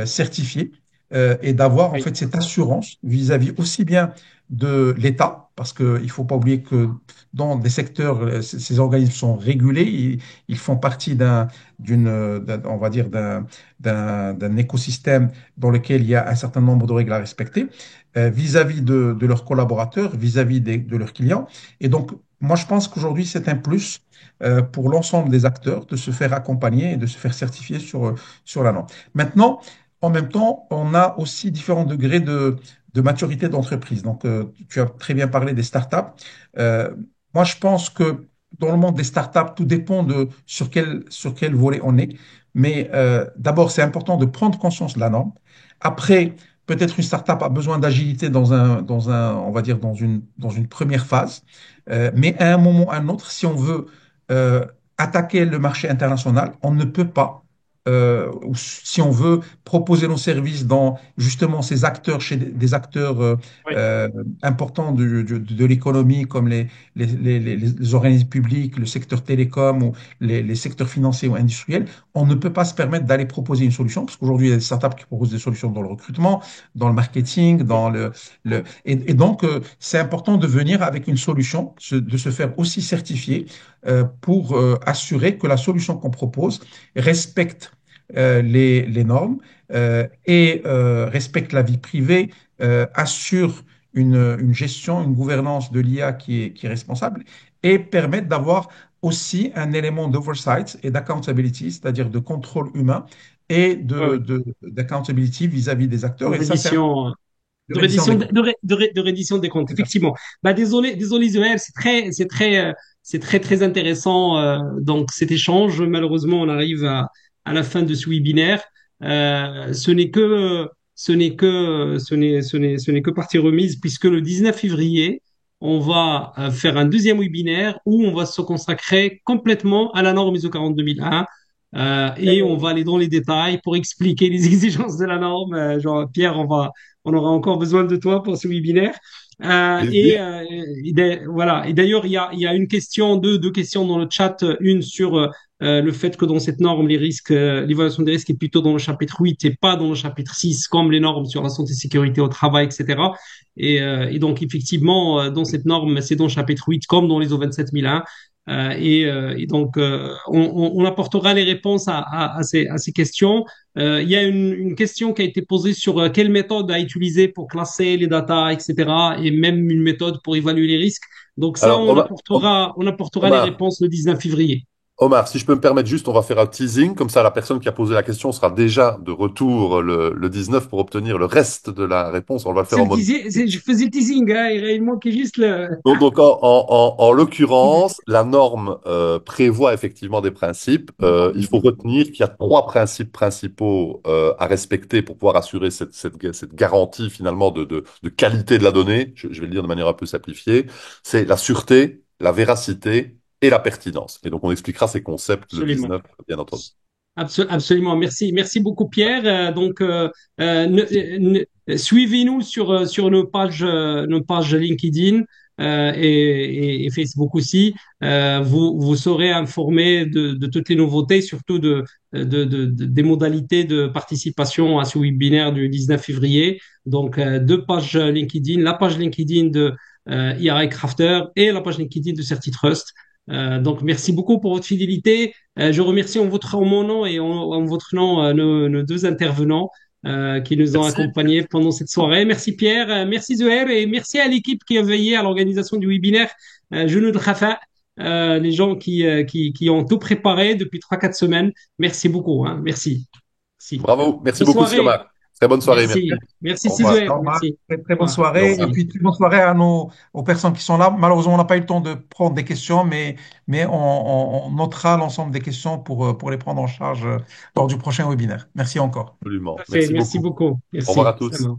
certifiées et d'avoir en oui, fait cette assurance vis-à-vis aussi bien de l'État, parce qu'il ne faut pas oublier que dans des secteurs, ces organismes sont régulés, ils font partie on va dire, d'un écosystème dans lequel il y a un certain nombre de règles à respecter vis-à-vis de leurs collaborateurs, vis-à-vis de leurs clients. Et donc, moi, je pense qu'aujourd'hui, c'est un plus pour l'ensemble des acteurs de se faire accompagner et de se faire certifier sur la norme. Maintenant, en même temps, on a aussi différents degrés de maturité d'entreprise. Donc, tu as très bien parlé des startups. Euh, Moi, je pense que dans le monde des startups, tout dépend de sur quel volet on est. Mais d'abord, c'est important de prendre conscience de la norme. Après, peut-être une startup a besoin d'agilité on va dire, dans une première phase. Mais à un moment ou à un autre, si on veut euh, attaquer le marché international, on ne peut pas. Ou si on veut proposer nos services dans justement ces acteurs, chez des acteurs oui, euh, importants de l'économie, comme les organismes publics, le secteur télécom ou les secteurs financiers ou industriels, on ne peut pas se permettre d'aller proposer une solution, parce qu'aujourd'hui, il y a des startups qui proposent des solutions dans le recrutement, dans le marketing, oui. et donc, c'est important de venir avec une solution, de se faire aussi certifier pour assurer que la solution qu'on propose respecte les normes, respectent la vie privée, assurent une gestion, une gouvernance de l'IA qui est responsable et permettent d'avoir aussi un élément d'oversight et d'accountability, c'est-à-dire de contrôle humain et Ouais, ouais. d'accountability vis-à-vis des De acteurs. Et ça, c'est reddition, de reddition des comptes. de reddition des comptes, Tout à fait. effectivement. Bah, désolé Zoël, c'est très intéressant, donc cet échange. Malheureusement, on arrive à la fin de ce webinaire. Ce n'est que, ce n'est que partie remise puisque le 19 février, on va faire un deuxième webinaire où on va se consacrer complètement à la norme ISO 42001. Et on va aller dans les détails pour expliquer les exigences de la norme. Genre, Pierre, on aura encore besoin de toi pour ce webinaire. Plaisir. Voilà. Et d'ailleurs, il y a une question, deux questions dans le chat. Une sur le fait que dans cette norme, les risques, l'évaluation des risques est plutôt dans le chapitre 8 et pas dans le chapitre 6, comme les normes sur la santé et sécurité au travail, etc. Et donc, effectivement, dans cette norme, c'est dans le chapitre 8, comme dans l'ISO 27001. Et donc, on apportera les réponses à ces questions. Il y a une question qui a été posée sur quelle méthode à utiliser pour classer les datas, etc. Et même une méthode pour évaluer les risques. Donc ça, Alors, Omar, on apportera les Omar, réponses le 19 février. Omar, si je peux me permettre juste, on va faire un teasing, comme ça la personne qui a posé la question sera déjà de retour le 19 pour obtenir le reste de la réponse. On va le faire en mode. Je faisais le teasing, hein, il manquait juste le... Donc, en l'occurrence, la norme prévoit effectivement des principes. Il faut retenir qu'il y a trois principes principaux à respecter pour pouvoir assurer cette garantie finalement de qualité de la donnée. Je vais le dire de manière un peu simplifiée. C'est la sûreté, la véracité et la pertinence. Et donc, on expliquera ces concepts le Absolument. 19, bien entendu. Absolument, merci beaucoup Pierre. Suivez-nous sur nos pages LinkedIn et Facebook aussi. Vous serez informés de toutes les nouveautés, surtout des modalités de participation à ce webinaire du 19 février. Donc, deux pages LinkedIn, la page LinkedIn de IRI Crafter et la page LinkedIn de CertiTrust. Donc, merci beaucoup pour votre fidélité. Je remercie en mon nom et en votre nom nos deux intervenants qui nous ont Merci. accompagnés pendant cette soirée. Merci Pierre, merci Zoher et merci à l'équipe qui a veillé à l'organisation du webinaire. Junud Rafa, les gens qui ont tout préparé depuis 3 4 semaines. Merci beaucoup. Hein. Merci. Merci. Bravo. Merci Bonne beaucoup, soirée. Sioma. Très bonne soirée. Merci. Merci. Merci Au revoir. Zoher. Au revoir. Merci. Très, très Au bonne revoir. Au soirée. Et revoir. Merci. puis, très bonne soirée aux personnes qui sont là. Malheureusement, on n'a pas eu le temps de prendre des questions, mais on notera l'ensemble des questions pour les prendre en charge lors du prochain webinaire. Merci encore. Absolument. Parfait. Merci Merci beaucoup. beaucoup. Au revoir à Merci. tous.